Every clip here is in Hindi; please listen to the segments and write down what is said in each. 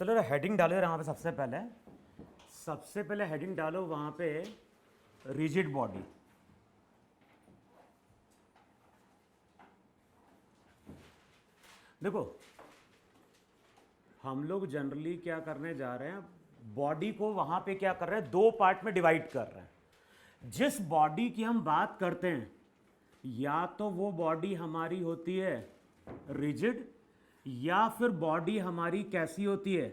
चलो हेडिंग डालो यहाँ पे। सबसे पहले हेडिंग डालो वहाँ पे रिजिड बॉडी। देखो हम लोग जनरली क्या करने जा रहे हैं, बॉडी को वहां पे क्या कर रहे हैं, दो पार्ट में डिवाइड कर रहे हैं। जिस बॉडी की हम बात करते हैं या तो वो बॉडी हमारी होती है रिजिड या फिर बॉडी हमारी कैसी होती है,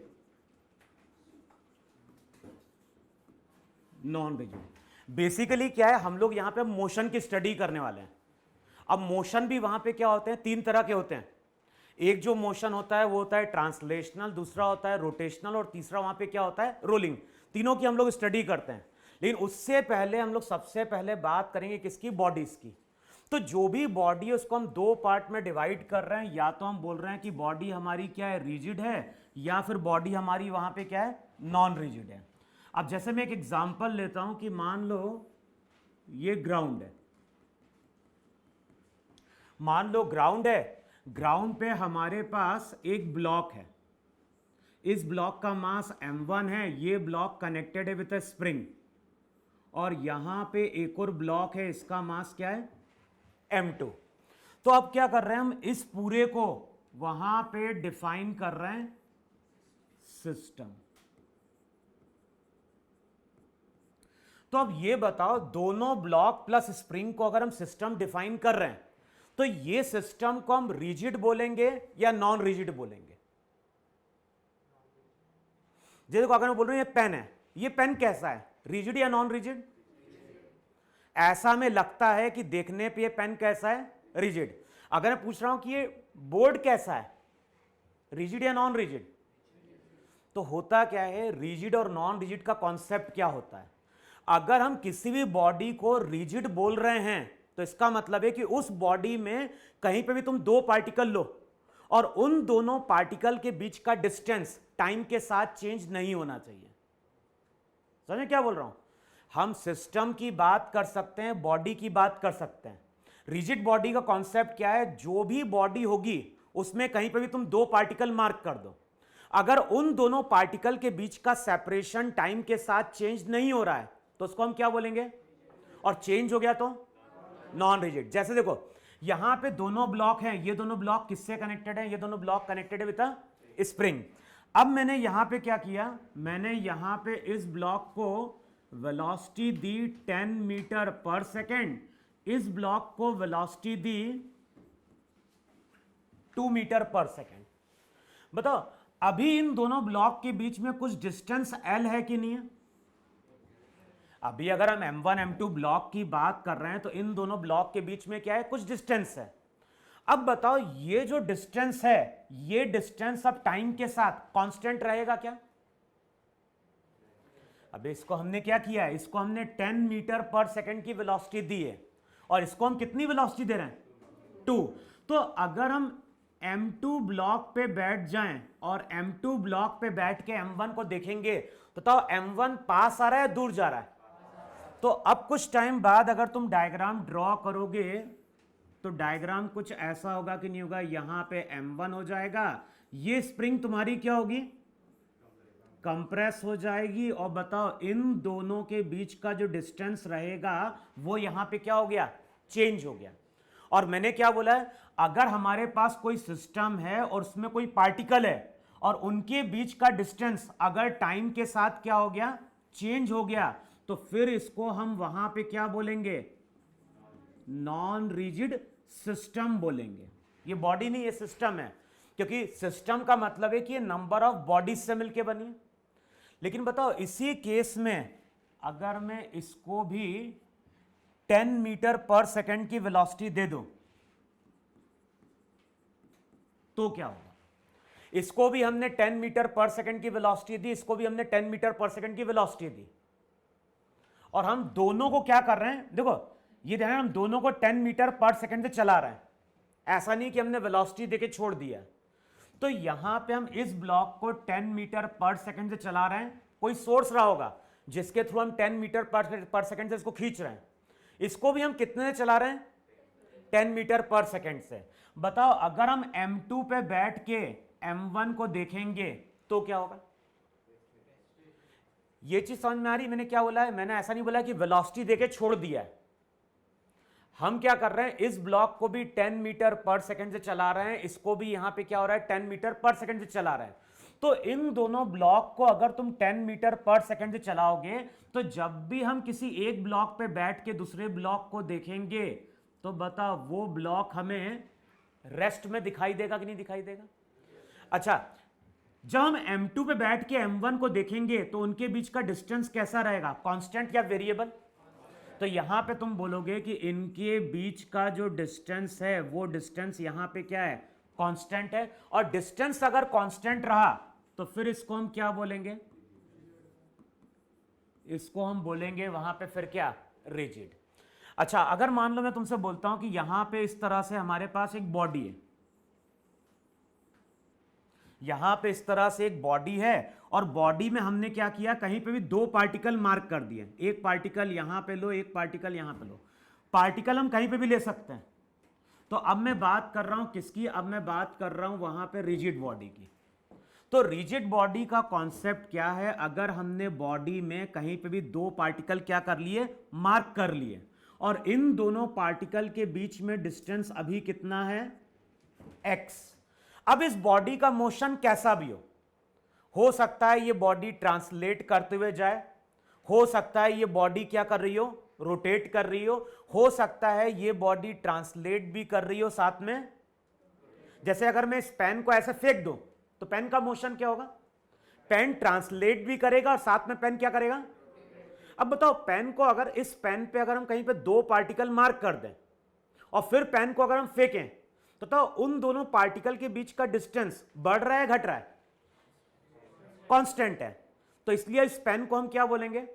नॉन रिजिड। बेसिकली क्या है, हम लोग यहां पे मोशन की स्टडी करने वाले हैं। अब मोशन भी वहां पे क्या होते हैं, तीन तरह के होते हैं। एक जो मोशन होता है वो होता है ट्रांसलेशनल, दूसरा होता है रोटेशनल और तीसरा वहां पे क्या होता है, रोलिंग। तीनों की हम लोग स्टडी करते हैं। लेकिन उससे पहले हम लोग सबसे पहले बात करेंगे किसकी, बॉडीज की। तो जो भी बॉडी है उसको हम दो पार्ट में डिवाइड कर रहे हैं। या तो हम बोल रहे हैं कि बॉडी हमारी क्या है, रिजिड है, या फिर बॉडी हमारी वहां पे क्या है, नॉन रिजिड है। अब जैसे मैं एक एग्जांपल लेता हूं कि मान लो ये ग्राउंड है। मान लो ग्राउंड है, ग्राउंड पे हमारे पास एक ब्लॉक है। इस ब्लॉक का मास m1 है, ये ब्लॉक कनेक्टेड है विद अ स्प्रिंग। और यहां पे एक और ब्लॉक है, इसका मास क्या है, m2। तो अब क्या कर रहे हैं हम, इस पूरे को वहां पे डिफाइन कर रहे हैं सिस्टम। तो अब ये बताओ, दोनों ब्लॉक प्लस स्प्रिंग को अगर हम सिस्टम डिफाइन कर रहे हैं तो ये सिस्टम को हम रिजिड बोलेंगे या नॉन रिजिड बोलेंगे। देखो अगर मैं बोल रहा हूं ये पेन है, ये पेन कैसा है, रिजिड या नॉन रिजिड? ऐसा हमें लगता है कि देखने पे ये पेन कैसा है, रिजिड। अगर मैं पूछ रहा हूं कि ये बोर्ड कैसा है, रिजिड या नॉन रिजिड? तो होता क्या है, रिजिड और नॉन रिजिड का कॉन्सेप्ट क्या होता है। अगर हम किसी भी बॉडी को रिजिड बोल रहे हैं तो इसका मतलब है कि उस बॉडी में कहीं पे भी तुम दो पार्टिकल लो और उन दोनों पार्टिकल के बीच का डिस्टेंस टाइम के साथ चेंज नहीं होना चाहिए। समझे क्या बोल रहा हूं? हम सिस्टम की बात कर सकते हैं, बॉडी की बात कर सकते हैं। रिजिड बॉडी का कॉन्सेप्ट क्या है, जो भी बॉडी होगी उसमें कहीं पे भी तुम दो पार्टिकल मार्क कर दो, अगर उन दोनों पार्टिकल के बीच का सेपरेशन टाइम के साथ चेंज नहीं हो रहा है तो उसको हम क्या बोलेंगे, और चेंज हो गया तो नॉन रिजिड। जैसे देखो यहां पे दोनों ब्लॉक हैं, ये दोनों ब्लॉक किससे कनेक्टेड है, ये दोनों ब्लॉक कनेक्टेड है विद अ स्प्रिंग। अब मैंने यहां पे क्या किया, मैंने यहां पे इस ब्लॉक को वेलोसिटी दी 10 मीटर पर सेकेंड, इस ब्लॉक को वेलोसिटी दी 2 मीटर पर सेकेंड। बताओ अभी इन दोनों ब्लॉक के बीच में कुछ डिस्टेंस L है कि नहीं है? अभी अगर हम m1 m2 ब्लॉक की बात कर रहे हैं तो इन दोनों ब्लॉक के बीच में क्या है, कुछ डिस्टेंस है। अब बताओ ये जो डिस्टेंस है, ये डिस्टेंस अब टाइम के साथ कांस्टेंट रहेगा क्या? अब इसको हमने क्या किया है, इसको हमने 10 मीटर पर सेकेंड की वेलोसिटी दी है और इसको हम कितनी वेलोसिटी दे रहे हैं, 2। तो अगर हम m2 ब्लॉक पे बैठ जाएं और m2 ब्लॉक पे बैठ के m1 को देखेंगे तो बताओ m1 पास आ रहा है, दूर जा रहा है? तो अब कुछ टाइम बाद अगर तुम डायग्राम ड्रॉ करोगे तो डायग्राम कुछ ऐसा होगा कि नहीं होगा, यहां पे m1 हो जाएगा, ये स्प्रिंग तुम्हारी क्या होगी, कंप्रेस हो जाएगी। और बताओ इन दोनों के बीच का जो डिस्टेंस रहेगा वो यहां पे क्या हो गया, चेंज हो गया। और मैंने क्या बोला है, अगर हमारे पास कोई सिस्टम है और उसमें कोई पार्टिकल है और उनके बीच का डिस्टेंस अगर टाइम के साथ क्या हो गया, चेंज हो गया, तो फिर इसको हम वहां पे क्या बोलेंगे, नॉन रिजिड सिस्टम बोलेंगे। ये बॉडी नहीं, ये सिस्टम है, क्योंकि सिस्टम का मतलब है कि ये नंबर ऑफ बॉडीज से मिलकर बनी है। लेकिन बताओ इसी केस में अगर मैं इसको भी 10 मीटर पर सेकेंड की वेलोसिटी दे दूं तो क्या होगा? इसको भी हमने 10 मीटर पर सेकेंड की वेलोसिटी दी, इसको भी हमने 10 मीटर पर सेकेंड की वेलोसिटी दी, और हम दोनों को क्या कर रहे हैं, देखो ये ध्यान, हम दोनों को 10 मीटर पर सेकेंड से चला रहे हैं। ऐसा नहीं कि हमने वेलोसिटी देके छोड़ दिया। तो यहां पे हम इस ब्लॉक को 10 मीटर पर सेकेंड से चला रहे हैं, कोई सोर्स रहा होगा जिसके थ्रू हम 10 मीटर पर सेकेंड से इसको खींच रहे हैं। इसको भी हम कितने से चला रहे हैं, 10 मीटर पर सेकेंड से। बताओ अगर हम m2 पे बैठ के m1 को देखेंगे तो क्या होगा? ये चीज समझ में आ रही? मैंने क्या बोला है? मैंने ऐसा नहीं बोला कि वेलोसिटी देके छोड़ दिया है। हम क्या कर रहे हैं, इस ब्लॉक को भी 10 मीटर पर सेकंड से चला रहे हैं, इसको भी यहां पे क्या हो रहा है 10 मीटर पर सेकंड से चला रहे हैं। तो इन दोनों ब्लॉक को अगर तुम 10 मीटर पर सेकंड से चलाओगे तो जब भी हम किसी एक ब्लॉक पे बैठ के दूसरे ब्लॉक को देखेंगे तो बता वो ब्लॉक हमें रेस्ट में दिखाई देगा कि नहीं दिखाई देगा? अच्छा, जब हम M2 पे बैठ के M1 को देखेंगे तो उनके बीच का डिस्टेंस कैसा रहेगा, कांस्टेंट या वेरिएबल? तो यहां पे तुम बोलोगे कि इनके बीच का जो डिस्टेंस है वो डिस्टेंस यहां पे क्या है, कांस्टेंट है। और डिस्टेंस अगर कांस्टेंट रहा तो फिर इसको हम क्या बोलेंगे, इसको हम बोलेंगे वहां पे फिर क्या, रिजिड। अच्छा, अगर मान लो मैं तुमसे बोलता हूं कि यहां पे इस तरह से हमारे पास एक बॉडी है, यहां पे इस तरह से एक बॉडी है और बॉडी में हमने क्या किया, कहीं पे भी दो पार्टिकल मार्क कर दिए, एक पार्टिकल यहां पे लो, एक पार्टिकल यहां पे लो। पार्टिकल हम कहीं पे भी ले सकते हैं। तो अब मैं बात कर रहा हूं किसकी, अब मैं बात कर रहा हूं वहां पे रिजिड बॉडी की। तो रिजिड बॉडी का कॉन्सेप्ट क्या है, अगर हमने बॉडी में कहीं पे भी दो पार्टिकल क्या कर लिए, मार्क कर लिए, और इन दोनों पार्टिकल के बीच में डिस्टेंस अभी कितना है, x। अब इस बॉडी का मोशन कैसा भी हो सकता है ये बॉडी ट्रांसलेट करते हुए जाए, हो सकता है ये बॉडी क्या कर रही हो, रोटेट कर रही हो सकता है ये बॉडी ट्रांसलेट भी कर रही हो साथ में। जैसे अगर मैं इस पेन को ऐसे फेंक दूं तो पेन का मोशन क्या होगा, पेन ट्रांसलेट भी करेगा और साथ में पेन क्या करेगा। अब बताओ, पेन को अगर इस पेन पे अगर हम कहीं पे दो पार्टिकल मार्क कर दें और फिर पेन को अगर हम फेंकें तो उन दोनों पार्टिकल के बीच का डिस्टेंस बढ़ रहा है घट रहा है, कांस्टेंट है। तो इसलिए इस पेन को हम क्या बोलेंगे,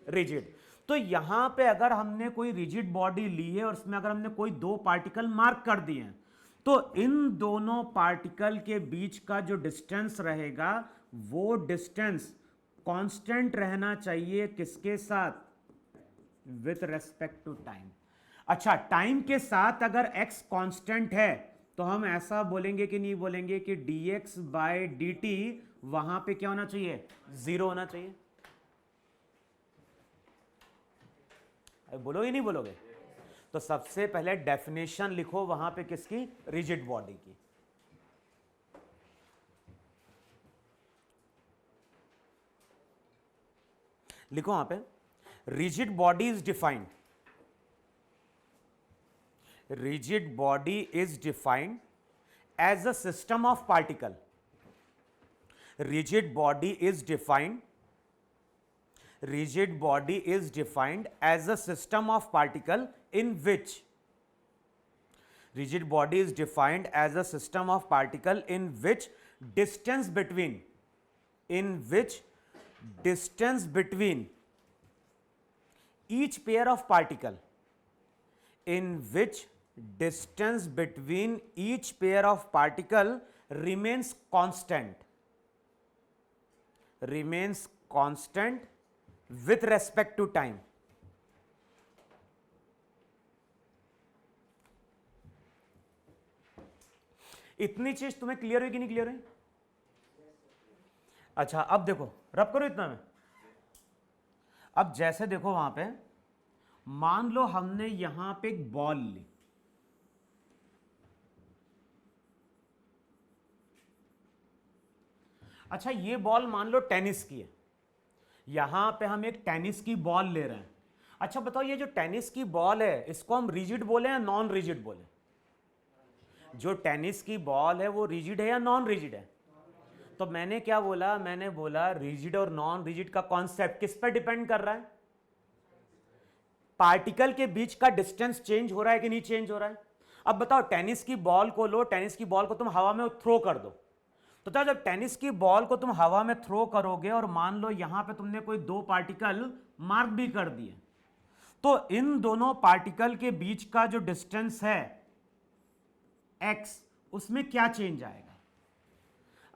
रिजिड। तो यहां पे अगर हमने कोई रिजिड बॉडी ली है और उसमें अगर हमने कोई दो पार्टिकल मार्क कर दिए हैं तो इन दोनों पार्टिकल के बीच का जो डिस्टेंस रहेगा वो डिस्टेंस कांस्टेंट रहना चाहिए, किसके साथ, विथ रेस्पेक्ट टू टाइम। अच्छा, टाइम के साथ अगर x कांस्टेंट है तो हम ऐसा बोलेंगे कि नहीं बोलेंगे कि dx बाय dt वहां पे क्या होना चाहिए, जीरो होना चाहिए। बोलोगे नहीं बोलोगे? तो सबसे पहले डेफिनेशन लिखो वहां पे किसकी, रिजिड बॉडी की। लिखो वहां पे, rigid body is defined, rigid body is defined as a system of particle. Rigid body is defined, rigid body is defined as a system of particle in which, rigid body is defined as a system of particle in which distance between, in which distance between each pair of particle, in which distance between each pair of particle remains constant, remains constant with respect to time. इतनी चीज तुम्हें क्लियर हुई कि नहीं क्लियर हुई? अच्छा, अब देखो, रब करो इतना में। अब जैसे देखो वहां पे मान लो हमने यहां पे एक बॉल ली, अच्छा ये बॉल मान लो टेनिस की है, यहां पे हम एक टेनिस की बॉल ले रहे हैं। अच्छा बताओ, ये जो टेनिस की बॉल है इसको हम रिजिड बोले या नॉन रिजिड बोले? जो टेनिस की बॉल है वो रिजिड है या नॉन रिजिड है? तो मैंने क्या बोला, मैंने बोला रिजिड और नॉन रिजिड का कॉन्सेप्ट किस पर डिपेंड कर रहा है, पार्टिकल के बीच का डिस्टेंस चेंज हो रहा है कि नहीं चेंज हो रहा है। अब बताओ, टेनिस की बॉल को लो, टेनिस की बॉल को तुम हवा में थ्रो कर दो, तो जब टेनिस की बॉल को तुम हवा में थ्रो करोगे और मान लो यहां पे तुमने कोई दो पार्टिकल मार्क भी कर दिए, तो इन दोनों पार्टिकल के बीच का जो डिस्टेंस है x, उसमें क्या चेंज आएगा।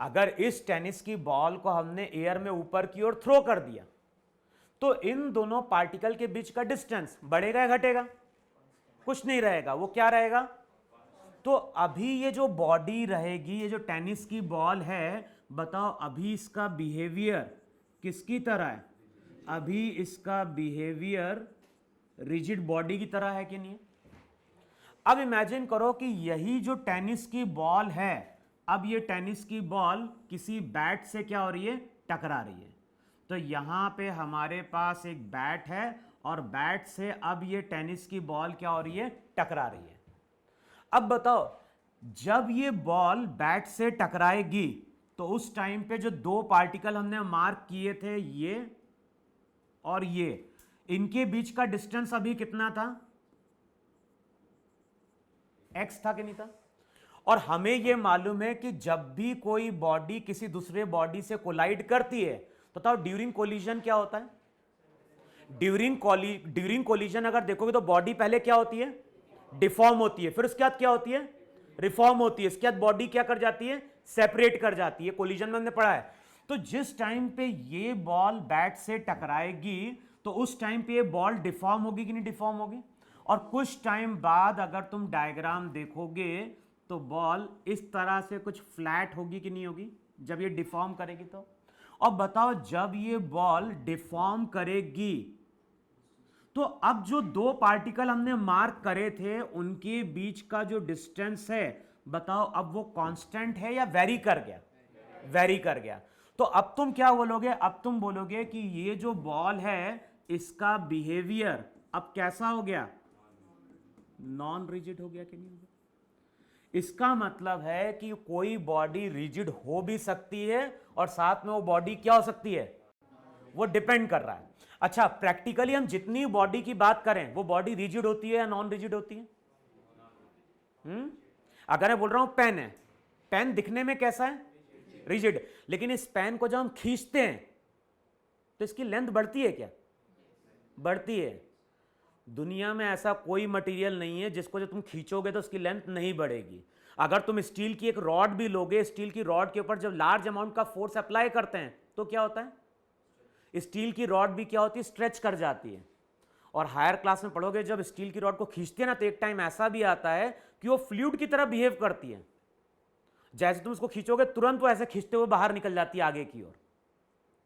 अगर इस टेनिस की बॉल को हमने एयर में ऊपर की ओर थ्रो कर दिया तो इन दोनों पार्टिकल के बीच का डिस्टेंस बढ़ेगा या घटेगा, कुछ नहीं रहेगा, वो क्या रहेगा, तो अभी ये जो बॉडी रहेगी, ये जो टेनिस की बॉल है, बताओ अभी इसका बिहेवियर किसकी तरह है? अभी इसका बिहेवियर रिजिड बॉडी की तरह है कि नहीं? अब इमेजिन करो कि यही जो टेनिस की बॉल है, अब ये टेनिस की बॉल किसी बैट से क्या हो रही है? टकरा रही है। तो यहां पे हमारे पास एक बैट है और बैट से अब ये टेनिस की बॉल क्या हो रही है? टकरा रही है। अब बताओ, जब ये बॉल बैट से टकराएगी तो उस टाइम पे जो दो पार्टिकल हमने मार्क किए थे, ये और ये, इनके बीच का डिस्टेंस अभी कितना था? x था कि नहीं था? और हमें यह मालूम है कि जब भी कोई बॉडी किसी दूसरे बॉडी से कोलाइड करती है तो बताओ ड्यूरिंग कोलिजन क्या होता है? ड्यूरिंग कोलिजन अगर देखोगे तो बॉडी पहले क्या होती है? डिफॉर्म होती है, फिर उसके बाद क्या होती है? रिफॉर्म होती है, इसके बाद बॉडी क्या कर जाती है? सेपरेट कर जाती है। कोलिजन में हमने पढ़ा है। तो जिस टाइम पे ये बॉल बैट से टकराएगी तो उस टाइम पे ये बॉल डिफॉर्म होगी कि नहीं डिफॉर्म होगी? और कुछ टाइम बाद अगर तुम डायग्राम देखोगे तो बॉल इस तरह से कुछ फ्लैट होगी कि नहीं होगी जब ये डिफॉर्म करेगी तो? और बताओ, जब ये बॉल डिफॉर्म करेगी तो अब जो दो पार्टिकल हमने मार्क करे थे उनके बीच का जो डिस्टेंस है, बताओ अब वो कांस्टेंट है या वेरी कर गया? वेरी कर गया। तो अब तुम क्या बोलोगे? अब तुम बोलोगे कि ये जो बॉल है इसका बिहेवियर अब कैसा हो गया? नॉन रिजिड हो गया कि नहीं हो गया? इसका मतलब है कि कोई बॉडी रिजिड हो भी सकती है और साथ में वो बॉडी क्या हो सकती है? वो डिपेंड कर रहा है। अच्छा, प्रैक्टिकली हम जितनी बॉडी की बात करें वो बॉडी रिजिड होती है या नॉन रिजिड होती है? अगर मैं बोल रहा हूं पेन है, पेन दिखने में कैसा है? रिजिड। लेकिन इस पेन को जब हम खींचते हैं तो इसकी लेंथ बढ़ती है क्या? बढ़ती है। दुनिया में ऐसा कोई मटेरियल नहीं है जिसको जब तुम खींचोगे तो उसकी लेंथ नहीं बढ़ेगी। अगर तुम स्टील की एक रॉड भी लोगे, स्टील की रॉड के ऊपर जब लार्ज अमाउंट का फोर्स अप्लाई करते हैं तो क्या होता है? स्टील की रॉड भी क्या होती है? स्ट्रेच कर जाती है। और हायर क्लास में पढ़ोगे, जब स्टील की रॉड को खींचते हैं ना तो एक टाइम ऐसा भी आता है कि वो फ्लूइड की तरह बिहेव करती है। जैसे तुम उसको खींचोगे तुरंत वो ऐसे खींचते हुए बाहर निकल जाती है आगे की ओर।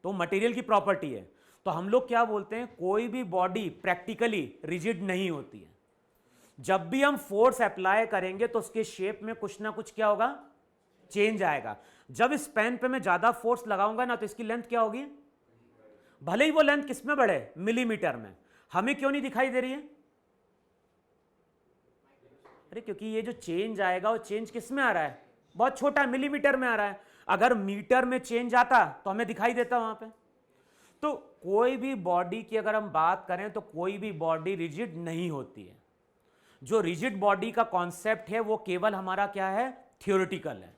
तो मटेरियल की प्रॉपर्टी है। तो हम लोग क्या बोलते हैं, कोई भी बॉडी प्रैक्टिकली रिजिड नहीं होती है। जब भी हम फोर्स अप्लाई करेंगे तो उसके शेप में कुछ ना कुछ क्या होगा? चेंज आएगा। जब इस पेन पे मैं ज्यादा फोर्स लगाऊंगा ना तो इसकी लेंथ क्या होगी? भले ही वो लेंथ किस में बढ़े? मिलीमीटर में। हमें क्यों नहीं दिखाई दे रही है? अरे क्योंकि ये जो चेंज आएगा वो चेंज किस में आ रहा है? बहुत छोटा, मिलीमीटर में आ रहा है। अगर मीटर में चेंज आता तो हमें दिखाई देता वहां पे। तो कोई भी बॉडी की अगर हम बात करें तो कोई भी बॉडी रिजिड नहीं होती है। जो रिजिड बॉडी का कॉन्सेप्ट है वो केवल हमारा क्या है? थियोरेटिकल है।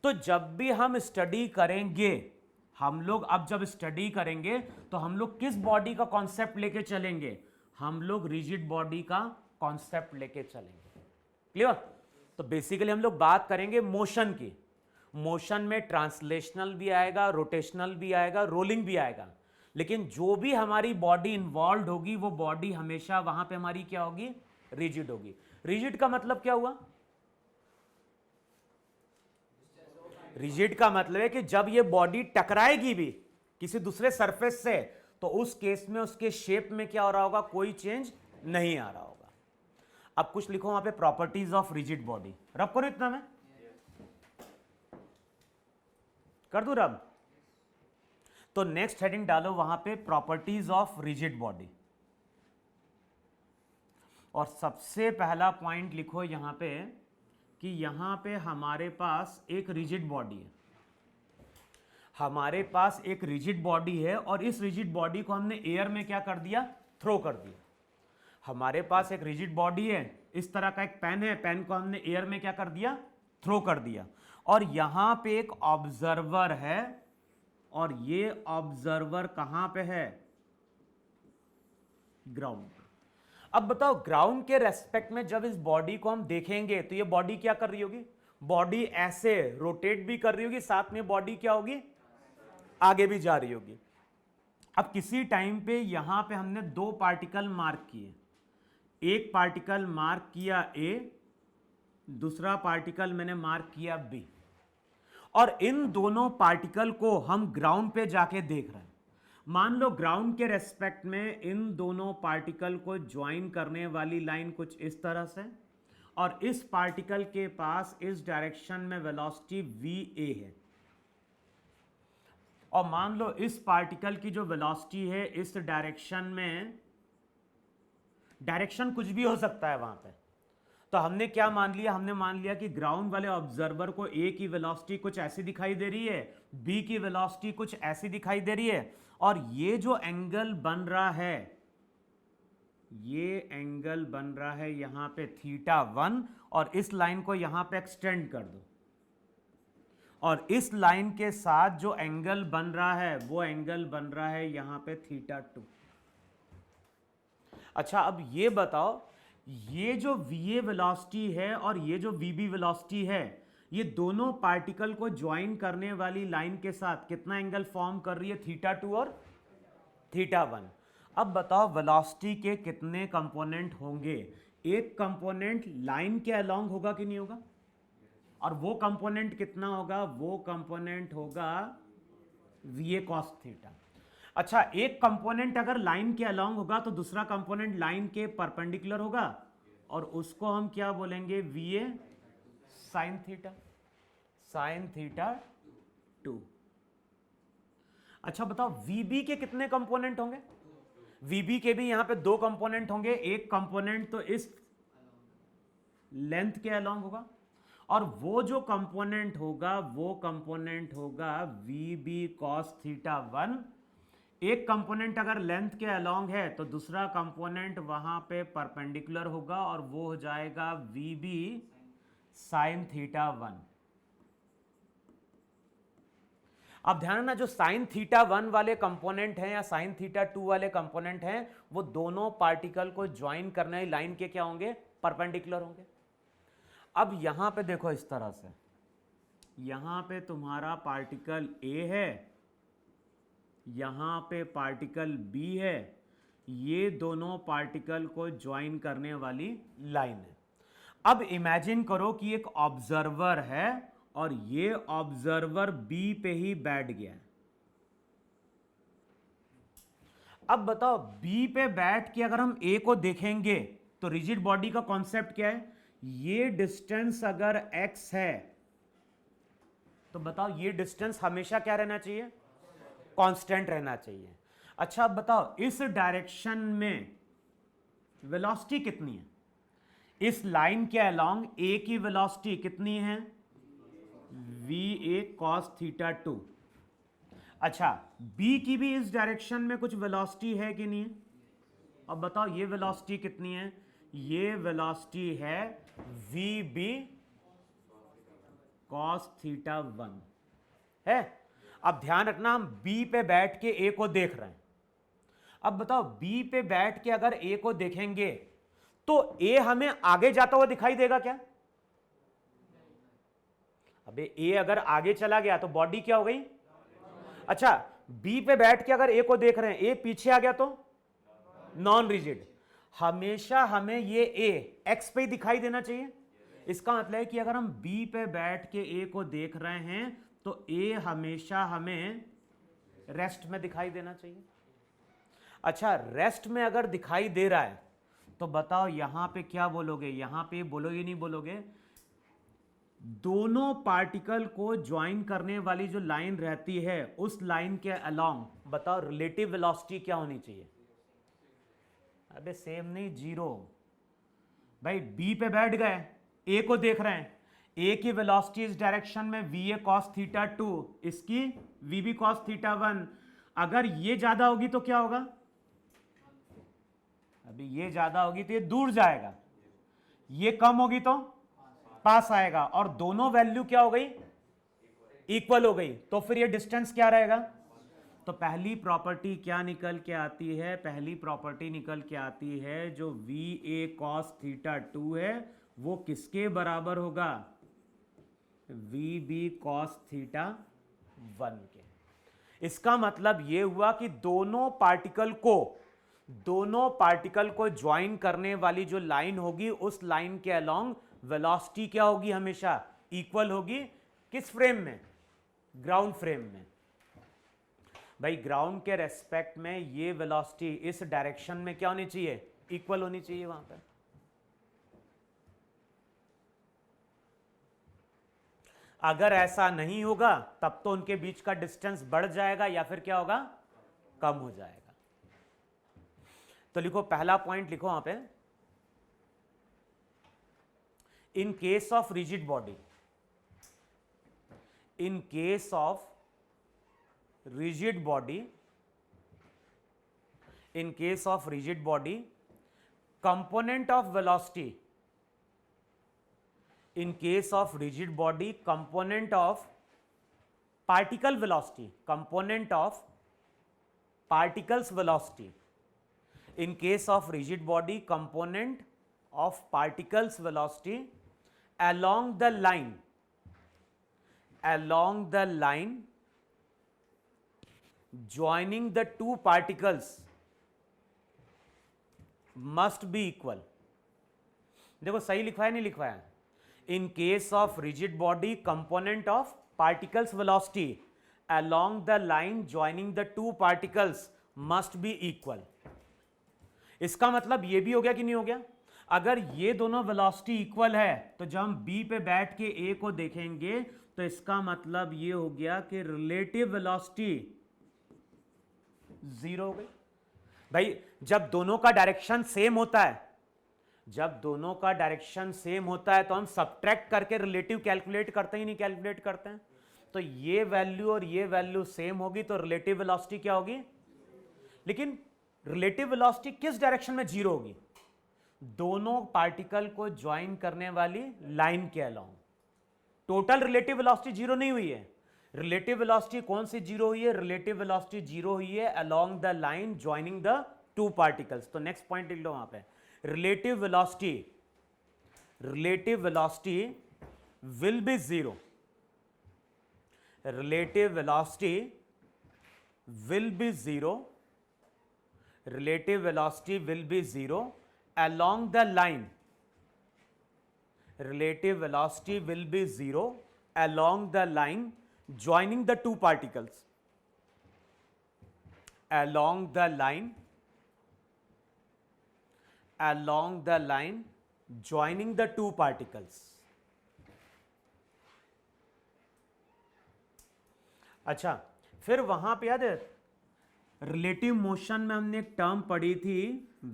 तो जब भी हम स्टडी करेंगे, हम लोग अब जब स्टडी करेंगे तो हम लोग किस बॉडी का कॉन्सेप्ट लेके चलेंगे? हम लोग रिजिड बॉडी का कॉन्सेप्ट लेके चलेंगे। क्लियर? तो बेसिकली हम लोग बात करेंगे मोशन की। मोशन में ट्रांसलेशनल भी आएगा, रोटेशनल भी आएगा, रोलिंग भी आएगा। लेकिन जो भी हमारी बॉडी इन्वॉल्व होगी वो बॉडी हमेशा वहां पे हमारी क्या होगी? रिजिड होगी। रिजिड का मतलब क्या हुआ? रिजिड का मतलब है कि जब ये बॉडी टकराएगी भी किसी दूसरे सरफेस से तो उस केस में उसके शेप में क्या हो रहा होगा? कोई चेंज नहीं आ रहा होगा। अब कुछ लिखो वहां पे, प्रॉपर्टीज ऑफ रिजिड बॉडी। रब करो इतना, मैं कर दूं रब? तो नेक्स्ट हेडिंग डालो वहां पे, प्रॉपर्टीज ऑफ रिजिड बॉडी। और सबसे पहला पॉइंट लिखो यहां पे कि यहां पे हमारे पास एक रिजिड बॉडी है। हमारे पास एक रिजिड बॉडी है और इस रिजिड बॉडी को हमने एयर में क्या कर दिया? थ्रो कर दिया। हमारे पास एक रिजिड बॉडी है, इस तरह का एक पेन है, पेन को हमने एयर में क्या कर दिया? थ्रो कर दिया। और यहां पे एक ऑब्जर्वर है और ये ऑब्जर्वर कहां पे है? ग्राउंड। अब बताओ, ग्राउंड के रेस्पेक्ट में जब इस बॉडी को हम देखेंगे तो ये बॉडी क्या कर रही होगी? बॉडी ऐसे रोटेट भी कर रही होगी, साथ में बॉडी क्या होगी? आगे भी जा रही होगी। अब किसी टाइम पे यहां पे हमने दो पार्टिकल मार्क किए। एक पार्टिकल मार्क किया ए दूसरा पार्टिकल मैंने मार्क किया B, और इन दोनों पार्टिकल को हम ग्राउंड पे जाके देख रहे हैं। मान लो ग्राउंड के रेस्पेक्ट में इन दोनों पार्टिकल को ज्वाइन करने वाली लाइन कुछ इस तरह से, और इस पार्टिकल के पास इस डायरेक्शन में वेलोसिटी VA है, और मान लो इस पार्टिकल की जो वेलोसिटी है इस डायरेक्शन में, डायरेक्शन कुछ भी हो सकता है वहां पे, तो हमने क्या मान लिया, हमने मान लिया कि ग्राउंड वाले ऑब्जर्वर को A की वेलोसिटी कुछ ऐसी दिखाई दे रही है, B की वेलोसिटी कुछ ऐसी दिखाई दे रही है, और ये जो एंगल बन रहा है, ये एंगल बन रहा है यहां पे θ1, और इस लाइन को यहां पे एक्सटेंड कर दो, और इस लाइन के साथ जो एंगल बन रहा है वो एंगल बन रहा है यहां पे θ2। अच्छा, अब ये बताओ, ये जो VA वेलोसिटी है और ये जो VB वेलोसिटी है, ये दोनों पार्टिकल को ज्वाइन करने वाली लाइन के साथ कितना एंगल फॉर्म कर रही है, θ2 और θ1। अब बताओ वेलोसिटी के कितने कंपोनेंट होंगे, एक कंपोनेंट लाइन के अलोंग होगा कि नहीं होगा, और वो कंपोनेंट कितना होगा, वो कंपोनेंट होगा VA cos θ। अच्छा, एक कंपोनेंट अगर लाइन के अलोंग होगा तो दूसरा कंपोनेंट लाइन के परपेंडिकुलर होगा, और उसको हम क्या बोलेंगे, VA sin θ, sin θ2। अच्छा बताओ, VB के कितने कंपोनेंट होंगे, VB के भी यहां पे दो कंपोनेंट होंगे, एक कंपोनेंट तो इस लेंथ के अलोंग होगा, और वो जो कंपोनेंट होगा वो कंपोनेंट होगा VB cos θ1। एक कंपोनेंट अगर लेंथ के अलोंग है तो दूसरा कंपोनेंट वहां पे परपेंडिकुलर होगा, और वो हो जाएगा VB sin θ1। अब ध्यान रखना, जो sin θ1 वाले कंपोनेंट हैं या sin θ2 वाले कंपोनेंट हैं, वो दोनों पार्टिकल को ज्वाइन करने वाली लाइन के क्या होंगे, परपेंडिकुलर होंगे। अब यहां पे देखो, इस तरह से यहां पे तुम्हारा पार्टिकल A है, यहां पे पार्टिकल B है, ये दोनों पार्टिकल को ज्वाइन करने वाली लाइन है। अब इमेजिन करो कि एक ऑब्जर्वर है और ये ऑब्जर्वर B पे ही बैठ गया है। अब बताओ, B पे बैठ के अगर हम A को देखेंगे तो रिजिड बॉडी का कॉन्सेप्ट क्या है, ये डिस्टेंस अगर x है तो बताओ ये डिस्टेंस हमेशा क्या रहना चाहिए, कांस्टेंट रहना चाहिए। अच्छा, अब बताओ इस डायरेक्शन में वेलोसिटी कितनी है, इस लाइन के अलोंग A की वेलोसिटी कितनी है, VA cos θ2। अच्छा, B की भी इस डायरेक्शन में कुछ वेलोसिटी है कि नहीं है, अब बताओ ये वेलोसिटी कितनी है, ये वेलोसिटी है VB cos θ1 है। अब ध्यान रखना, हम B पे बैठ के A को देख रहे हैं। अब बताओ, B पे बैठ के अगर A को देखेंगे तो A हमें आगे जाता हुआ दिखाई देगा क्या, अबे A अगर आगे चला गया तो बॉडी क्या हो गई। अच्छा, B पे बैठ के अगर A को देख रहे हैं, A पीछे आ गया तो नॉन रिजिड। हमेशा हमें ये A X पे ही दिखाई देना चाहिए। इसका मतलब है कि अगर हम B पे बैठ के A को देख रहे हैं तो A हमेशा हमें रेस्ट में दिखाई देना चाहिए। अच्छा, रेस्ट में अगर दिखाई दे रहा है तो बताओ यहां पे क्या बोलोगे, यहां पे बोलोगे नहीं बोलोगे, दोनों पार्टिकल को ज्वाइन करने वाली जो लाइन रहती है उस लाइन के अलोंग बताओ रिलेटिव वेलोसिटी क्या होनी चाहिए, अबे सेम नहीं, जीरो। भाई B पे बैठ गए, A को देख रहे हैं, A की वेलोसिटी इस डायरेक्शन में VA cos θ2, इसकी VB cos θ1। अगर ये ज्यादा होगी तो क्या होगा, अभी ये ज्यादा होगी तो ये दूर जाएगा, ये कम होगी तो पास आएगा, और दोनों वैल्यू क्या हो गई, इक्वल हो गई, तो फिर ये डिस्टेंस क्या रहेगा। तो पहली प्रॉपर्टी क्या निकल के आती है, पहली प्रॉपर्टी निकल के आती है जो VA cos θ2 है वो किसके बराबर होगा, VB cos θ1 के। इसका मतलब यह हुआ कि दोनों पार्टिकल को ज्वाइन करने वाली जो लाइन होगी उस लाइन के अलोंग वेलोसिटी क्या होगी, हमेशा इक्वल होगी किस फ्रेम में, ग्राउंड फ्रेम में। भाई ग्राउंड के रेस्पेक्ट में ये वेलोसिटी इस डायरेक्शन में क्या होनी चाहिए, इक्वल होनी चाहिए वहां पर। अगर ऐसा नहीं होगा तब तो उनके बीच का डिस्टेंस बढ़ जाएगा या फिर क्या होगा, कम हो जाएगा। तो लिखो, पहला पॉइंट लिखो वहां पे, in case of rigid body, in case of rigid body, in case of rigid body, component of velocity, in case of rigid body, component of particle velocity, component of particles velocity, in case of rigid body, component of particles velocity along the line joining the two particles must be equal। देखो सही लिखवाया नहीं लिखवाया, in case of rigid body component of particles velocity along the line joining the two particles must be equal। इसका मतलब ये भी हो गया कि नहीं हो गया, अगर ये दोनों वेलोसिटी इक्वल है तो जब हम बी पे बैठ के ए को देखेंगे तो इसका मतलब ये हो गया कि रिलेटिव वेलोसिटी जीरो हो गई। भाई जब दोनों का डायरेक्शन सेम होता है, जब दोनों का डायरेक्शन सेम होता है तो हम सब्ट्रैक्ट करके रिलेटिव कैलकुलेट करते ही नहीं, कैलकुलेट करते हैं। तो ये वैल्यू और ये वैल्यू सेम होगी तो रिलेटिव वेलोसिटी क्या होगी, लेकिन रिलेटिव वेलोसिटी किस डायरेक्शन में जीरो होगी, दोनों पार्टिकल को ज्वाइन करने वाली लाइन के along. Total relative velocity zero नहीं हुई है, रिलेटिव वेलोसिटी कौन सी जीरो हुई है, रिलेटिव वेलोसिटी जीरो हुई है along the line joining the two particles. तो नेक्स्ट पॉइंट लिख लो वहां पे, relative velocity will be zero, relative velocity will be zero, relative velocity will be zero along the line, relative velocity will be zero along the line joining the two particles, along the line joining the two particles। अच्छा, फिर वहां पे याद है रिलेटिव मोशन में हमने एक टर्म पढ़ी थी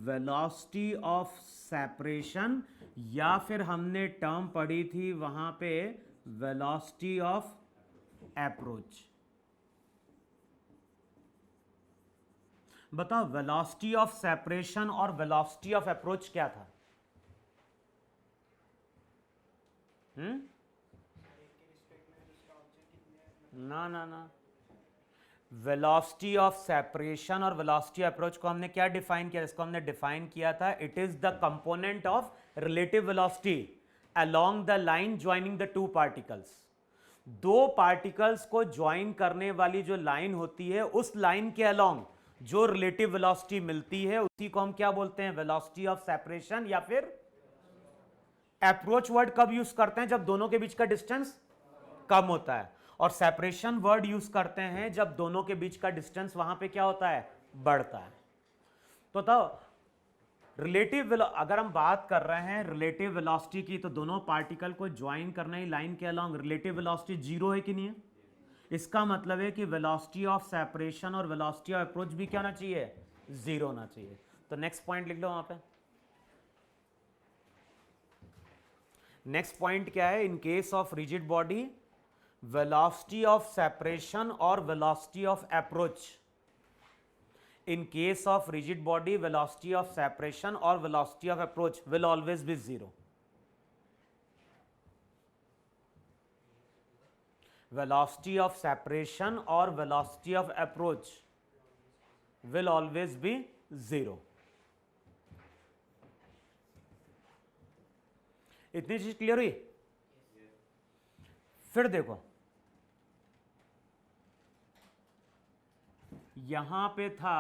वेलोसिटी ऑफ सेपरेशन, या फिर हमने टर्म पढ़ी थी वहां पे वेलोसिटी ऑफ अप्रोच। बताओ वेलोसिटी ऑफ सेपरेशन और वेलोसिटी ऑफ अप्रोच क्या था? ना ना ना, वेलोसिटी ऑफ सेपरेशन और वेलोसिटी अप्रोच को हमने क्या डिफाइन किया? इसको हमने डिफाइन किया था, it is the component of relative velocity along the line joining the two particles. दो पार्टिकल्स को ज्वाइन करने वाली जो लाइन होती है, उस लाइन के अलोंग जो रिलेटिव वेलोसिटी मिलती है उसी को हम क्या बोलते हैं? वेलोसिटी ऑफ सेपरेशन या फिर अप्रोच। वर्ड कब यूज करते हैं? जब दोनों के बीच का डिस्टेंस कम होता है, और सेपरेशन वर्ड यूज करते हैं जब दोनों के बीच का डिस्टेंस वहां पे क्या होता है? बढ़ता है। तो रिलेटिव, अगर हम बात कर रहे हैं रिलेटिव वेलोसिटी की, तो दोनों पार्टिकल को ज्वाइन करना ही लाइन के अलोंग, रिलेटिव वेलोसिटी जीरो है कि नहीं है? इसका मतलब है कि वेलोसिटी ऑफ सेपरेशन और वेलोसिटी ऑफ अप्रोच भी क्या होना चाहिए? जीरो होना चाहिए। तो नेक्स्ट पॉइंट लिख लो वहां पे। नेक्स्ट पॉइंट क्या है? In case of rigid body velocity of separation or velocity of approach, in case of rigid body velocity of separation or velocity of approach will always be zero। velocity of separation or velocity of approach will always be zero। इतनी चीज क्लियर हुई? फिर देखो, यहां पे था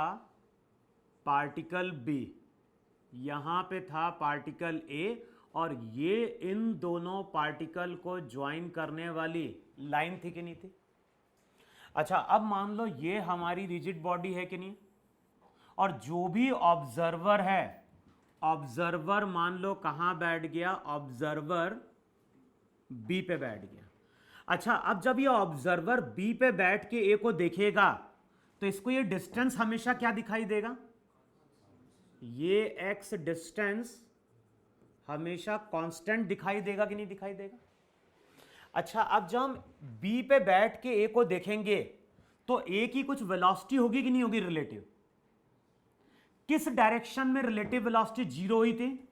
पार्टिकल बी, यहां पे था पार्टिकल ए, और ये इन दोनों पार्टिकल को ज्वाइन करने वाली लाइन थी कि नहीं थी? अच्छा, अब मान लो ये हमारी रिजिड बॉडी है कि नहीं, और जो भी ऑब्जर्वर है, ऑब्जर्वर मान लो कहां बैठ गया, ऑब्जर्वर बी पे बैठ गया। अच्छा, अब जब ये ऑब्जर्वर बी पे बैठ के ए को देखेगा तो इसको ये डिस्टेंस हमेशा क्या दिखाई देगा? ये एक्स डिस्टेंस हमेशा कांस्टेंट दिखाई देगा कि नहीं दिखाई देगा? अच्छा, अब जब हम बी पे बैठ के ए को देखेंगे तो ए की कुछ वेलोसिटी होगी कि नहीं होगी रिलेटिव? किस डायरेक्शन में रिलेटिव वेलोसिटी जीरो हुई थी?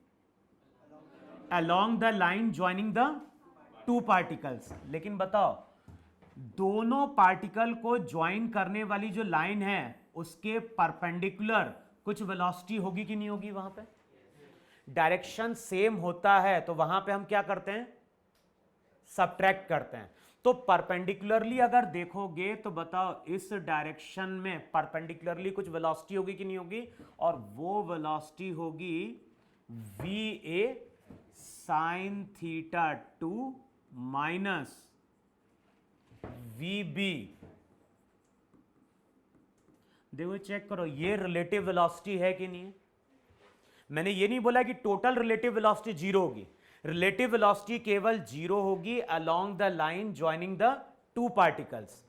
Along the line joining the two particles. लेकिन बताओ, दोनों पार्टिकल को ज्वाइन करने वाली जो लाइन है उसके परपेंडिकुलर कुछ वेलोसिटी होगी कि नहीं होगी? वहां पे डायरेक्शन सेम होता है तो वहां पे हम क्या करते हैं? सबट्रैक्ट करते हैं। तो परपेंडिकुलरली अगर देखोगे तो बताओ, इस डायरेक्शन में परपेंडिकुलरली कुछ वेलोसिटी होगी कि नहीं होगी? और वो वेलोसिटी होगी v a sine theta 2 minus v b. देखो, चेक करो, ये रिलेटिव वेलोसिटी है कि नहीं है? मैंने ये नहीं बोला कि टोटल रिलेटिव वेलोसिटी जीरो होगी। रिलेटिव वेलोसिटी केवल जीरो होगी along the line joining the two particles.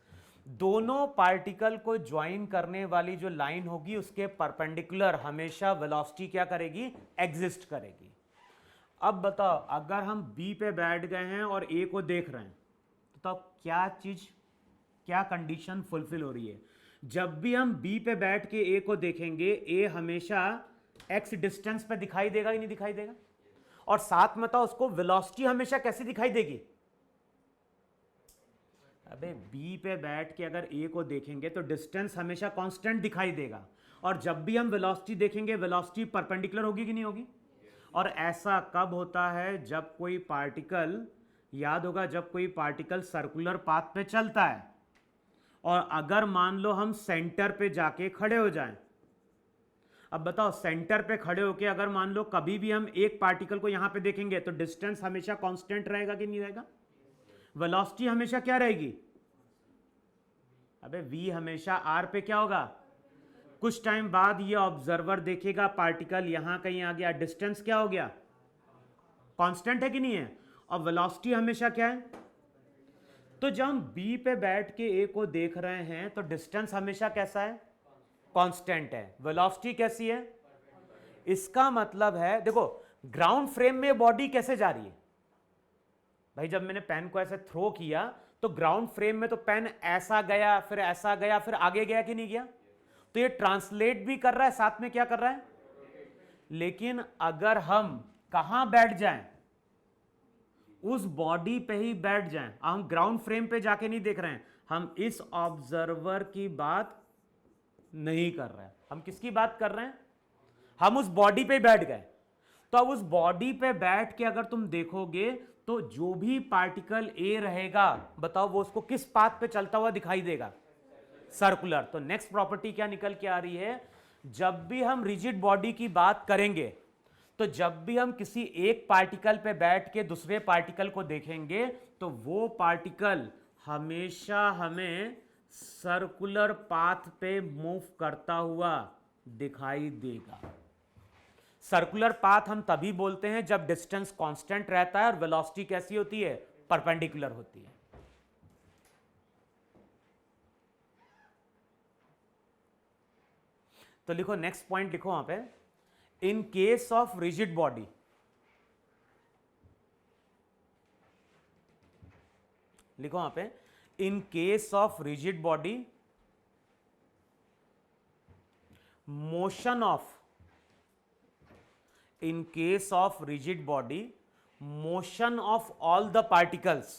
दोनों पार्टिकल को ज्वाइन करने वाली जो लाइन होगी उसके परपेंडिकुलर हमेशा वेलोसिटी क्या करेगी? एग्जिस्ट करेगी। अब बताओ, अगर हम बी पे बैठ गए हैं और ए को देख रहे हैं तो क्या चीज, क्या कंडीशन फुलफिल हो रही है? जब भी हम बी पे बैठ के ए को देखेंगे, ए हमेशा एक्स डिस्टेंस पे दिखाई देगा कि नहीं दिखाई देगा? और साथ में तो उसको वेलोसिटी हमेशा कैसी दिखाई देगी? अबे, बी पे बैठ के अगर ए को देखेंगे तो डिस्टेंस हमेशा कांस्टेंट दिखाई देगा, और जब भी हम वेलोसिटी देखेंगे वेलोसिटी परपेंडिकुलर होगी कि नहीं होगी? और ऐसा कब होता है? जब कोई पार्टिकल, याद होगा, जब कोई पार्टिकल सर्कुलर पाथ पे चलता है और अगर मान लो हम सेंटर पे जाके खड़े हो जाएं। अब बताओ, सेंटर पे खड़े होके अगर मान लो कभी भी हम एक पार्टिकल को यहां पे देखेंगे तो डिस्टेंस हमेशा कांस्टेंट रहेगा कि नहीं रहेगा? वेलोसिटी हमेशा क्या रहेगी? अबे, v हमेशा r पे क्या होगा? कुछ टाइम बाद ये ऑब्जर्वर देखेगा पार्टिकल यहां कहीं आ गया, डिस्टेंस क्या हो गया? कांस्टेंट है कि नहीं है? और वेलोसिटी हमेशा क्या है? तो जब हम बी पे बैठ के ए को देख रहे हैं तो डिस्टेंस हमेशा कैसा है? कांस्टेंट है। वेलोसिटी कैसी है? इसका मतलब है, देखो, ग्राउंड फ्रेम में बॉडी कैसे जा रही है भाई? जब मैंने पेन को ऐसे थ्रो किया तो ग्राउंड फ्रेम में तो पेन ऐसा गया, फिर ऐसा गया, फिर आगे गया कि नहीं गया? तो ये ट्रांसलेट भी कर रहा है, साथ में क्या कर रहा है? लेकिन अगर हम कहां बैठ जाएं, उस बॉडी पे ही बैठ जाएं, हम ग्राउंड फ्रेम पे जाके नहीं देख रहे हैं, हम इस ऑब्जर्वर की बात नहीं कर रहे हैं, हम किसकी बात कर रहे हैं? हम उस बॉडी पे बैठ गए। तो अब उस बॉडी पे बैठ के अगर तुम देखोगे तो जो भी पार्टिकल ए रहेगा, बताओ वो उसको किस पाथ पे चलता हुआ दिखाई देगा? सर्कुलर। तो नेक्स्ट प्रॉपर्टी क्या निकल के आ रही है? जब भी हम रिजिड बॉडी की बात करेंगे तो जब भी हम किसी एक पार्टिकल पे बैठ के दूसरे पार्टिकल को देखेंगे तो वो पार्टिकल हमेशा हमें सर्कुलर पाथ पे मूव करता हुआ दिखाई देगा। सर्कुलर पाथ हम तभी बोलते हैं जब डिस्टेंस कांस्टेंट रहता है और वेलोसिटी कैसी होती है? परपेंडिकुलर होती है। तो लिखो, नेक्स्ट पॉइंट लिखो वहां पे, in case of rigid body, लिखो वहां पे, in case of rigid body motion of, in case of rigid body motion of all the particles,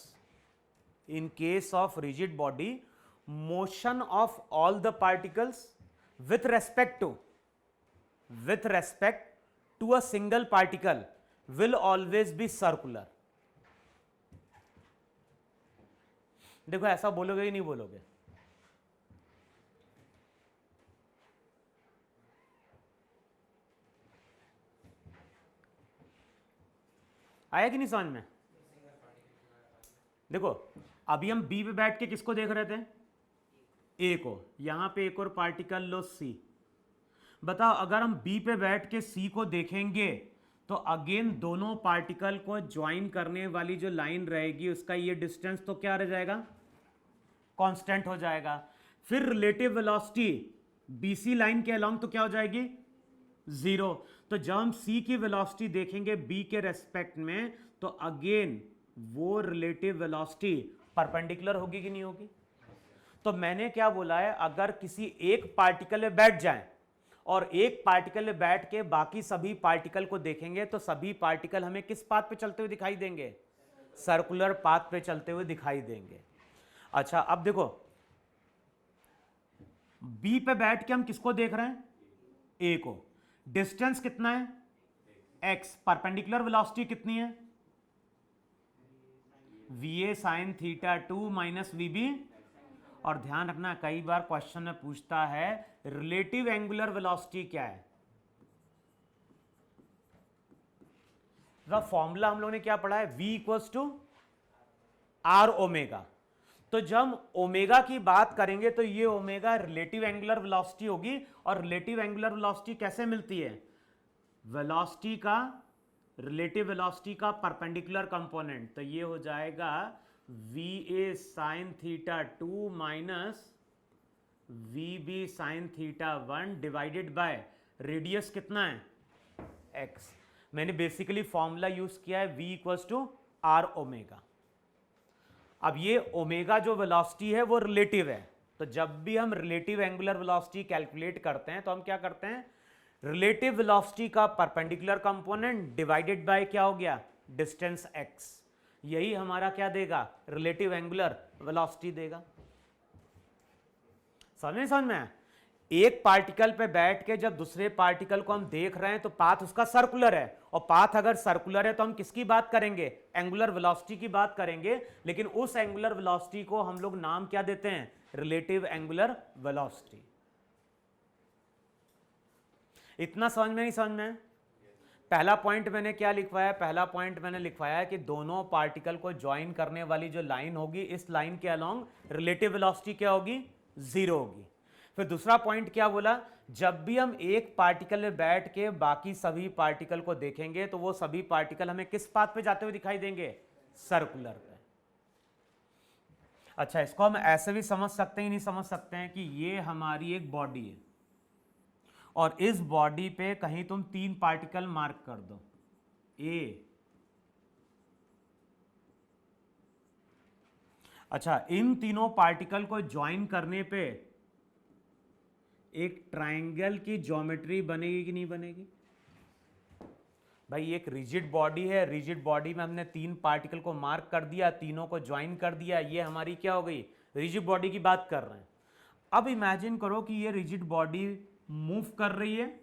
in case of rigid body motion of all the particles with respect to a single particle will always be circular। देखो, ऐसा बोलोगे कि नहीं बोलोगे? आया कि नहीं समझ में? देखो अभी हम बी पे बैठ के किसको देख रहे थे? ए को। यहां पे एक और पार्टिकल लो सी। बताओ अगर हम बी पे बैठ के सी को देखेंगे तो अगेन दोनों पार्टिकल को ज्वाइन करने वाली जो लाइन रहेगी उसका ये डिस्टेंस तो क्या रह जाएगा? कांस्टेंट हो जाएगा। फिर रिलेटिव वेलोसिटी बीसी लाइन के अलोंग तो क्या हो जाएगी? जीरो। तो जब हम सी की वेलोसिटी देखेंगे बी के रेस्पेक्ट में तो अगेन वो रिलेटिव वेलोसिटी परपेंडिकुलर होगी कि नहीं होगी? तो मैंने क्या बोला है, अगर किसी एक पार्टिकल में बैठ जाएं और एक पार्टिकल में बैठ के बाकी सभी पार्टिकल को देखेंगे तो सभी पार्टिकल हमें किस पाथ पे चलते हुए दिखाई देंगे? सर्कुलर पाथ पे चलते हुए दिखाई देंगे। अच्छा अब देखो बी पे बैठ के हम किसको देख रहे हैं? ए को। डिस्टेंस कितना है? एक्स। परपेंडिकुलर वेलोसिटी कितनी है? V a sine theta 2 minus v b. और ध्यान रखना कई बार क्वेश्चन में पूछता है रिलेटिव एंगुलर वेलोसिटी क्या है। फॉर्मूला हम लोगों ने क्या पढ़ा है? v equals to r omega. तो जब हम ओमेगा की बात करेंगे तो ये ओमेगा रिलेटिव एंगुलर वेलोसिटी होगी। और रिलेटिव एंगुलर वेलोसिटी कैसे मिलती है? वेलोसिटी का रिलेटिव वेलोसिटी का परपेंडिकुलर कंपोनेंट। तो ये हो जाएगा v a sine theta 2 minus v b sine theta 1 divided by radius कितना है? एक्स। मैंने बेसिकली फॉर्मूला यूज किया है v equals to r omega. अब ये ओमेगा जो वेलोसिटी है वो रिलेटिव है। तो जब भी हम रिलेटिव एंगुलर वेलोसिटी कैलकुलेट करते हैं तो हम क्या करते हैं? रिलेटिव वेलोसिटी का परपेंडिकुलर कंपोनेंट डिवाइडेड बाय क्या हो गया? Distance x। यही हमारा क्या देगा? रिलेटिव एंगुलर वेलोसिटी देगा। समझ में? एक पार्टिकल पे बैठ के जब दूसरे पार्टिकल को हम देख रहे हैं तो पाथ उसका सर्कुलर है। और पाथ अगर सर्कुलर है तो हम किसकी बात करेंगे? एंगुलर वेलोसिटी की बात करेंगे। लेकिन उस एंगुलर वेलोसिटी को हम लोग नाम क्या देते हैं? Relative angular velocity. इतना समझ में नहीं समझ में? पहला पॉइंट मैंने क्या लिखवाया? पहला पॉइंट मैंने लिखवाया कि दोनों पार्टिकल को ज्वाइन करने वाली जो लाइन होगी इस लाइन के अलोंग रिलेटिव वेलोसिटी क्या होगी? जीरो होगी। फिर दूसरा पॉइंट क्या बोला? जब भी हम एक पार्टिकल में बैठ के बाकी सभी पार्टिकल को देखेंगे तो वो सभी पार्टिकल हमें किस पाथ पे जाते हुए दिखाई देंगे? सर्कुलर पे। अच्छा इसको हम ऐसे भी समझ सकते हैं, नहीं समझ सकते हैं कि ये हमारी एक बॉडी है और इस बॉडी पे कहीं तुम 3 पार्टिकल मार्क कर दो ए। अच्छा इन तीनों पार्टिकल को ज्वाइन करने पे एक ट्रायंगल की ज्योमेट्री बनेगी कि नहीं बनेगी? भाई एक रिजिड बॉडी है, रिजिड बॉडी में हमने 3 पार्टिकल को मार्क कर दिया, तीनों को ज्वाइन कर दिया, ये हमारी क्या हो गई? रिजिड बॉडी की बात कर रहे हैं। अब इमेजिन करो कि ये रिजिड बॉडी मूव कर रही है,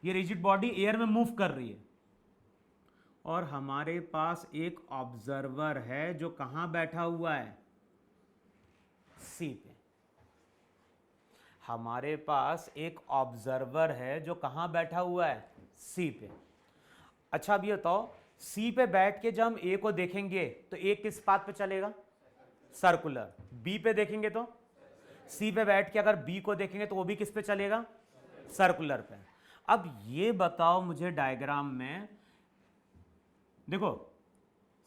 ये रिजिड बॉडी एयर में मूव कर रही है और हमारे पास एक ऑब्जर्वर है जो कहां बैठा हुआ है? सी पे। हमारे पास एक ऑब्जर्वर है जो कहां बैठा हुआ है? सी पे। अच्छा अब ये बताओ सी पे बैठ के जब हम ए को देखेंगे तो ए किस पाथ पे चलेगा? सर्कुलर। बी पे देखेंगे तो सी पे बैठ के अगर बी को देखेंगे तो वो भी किस पे चलेगा? सर्कुलर पे। अब ये बताओ मुझे डायग्राम में, देखो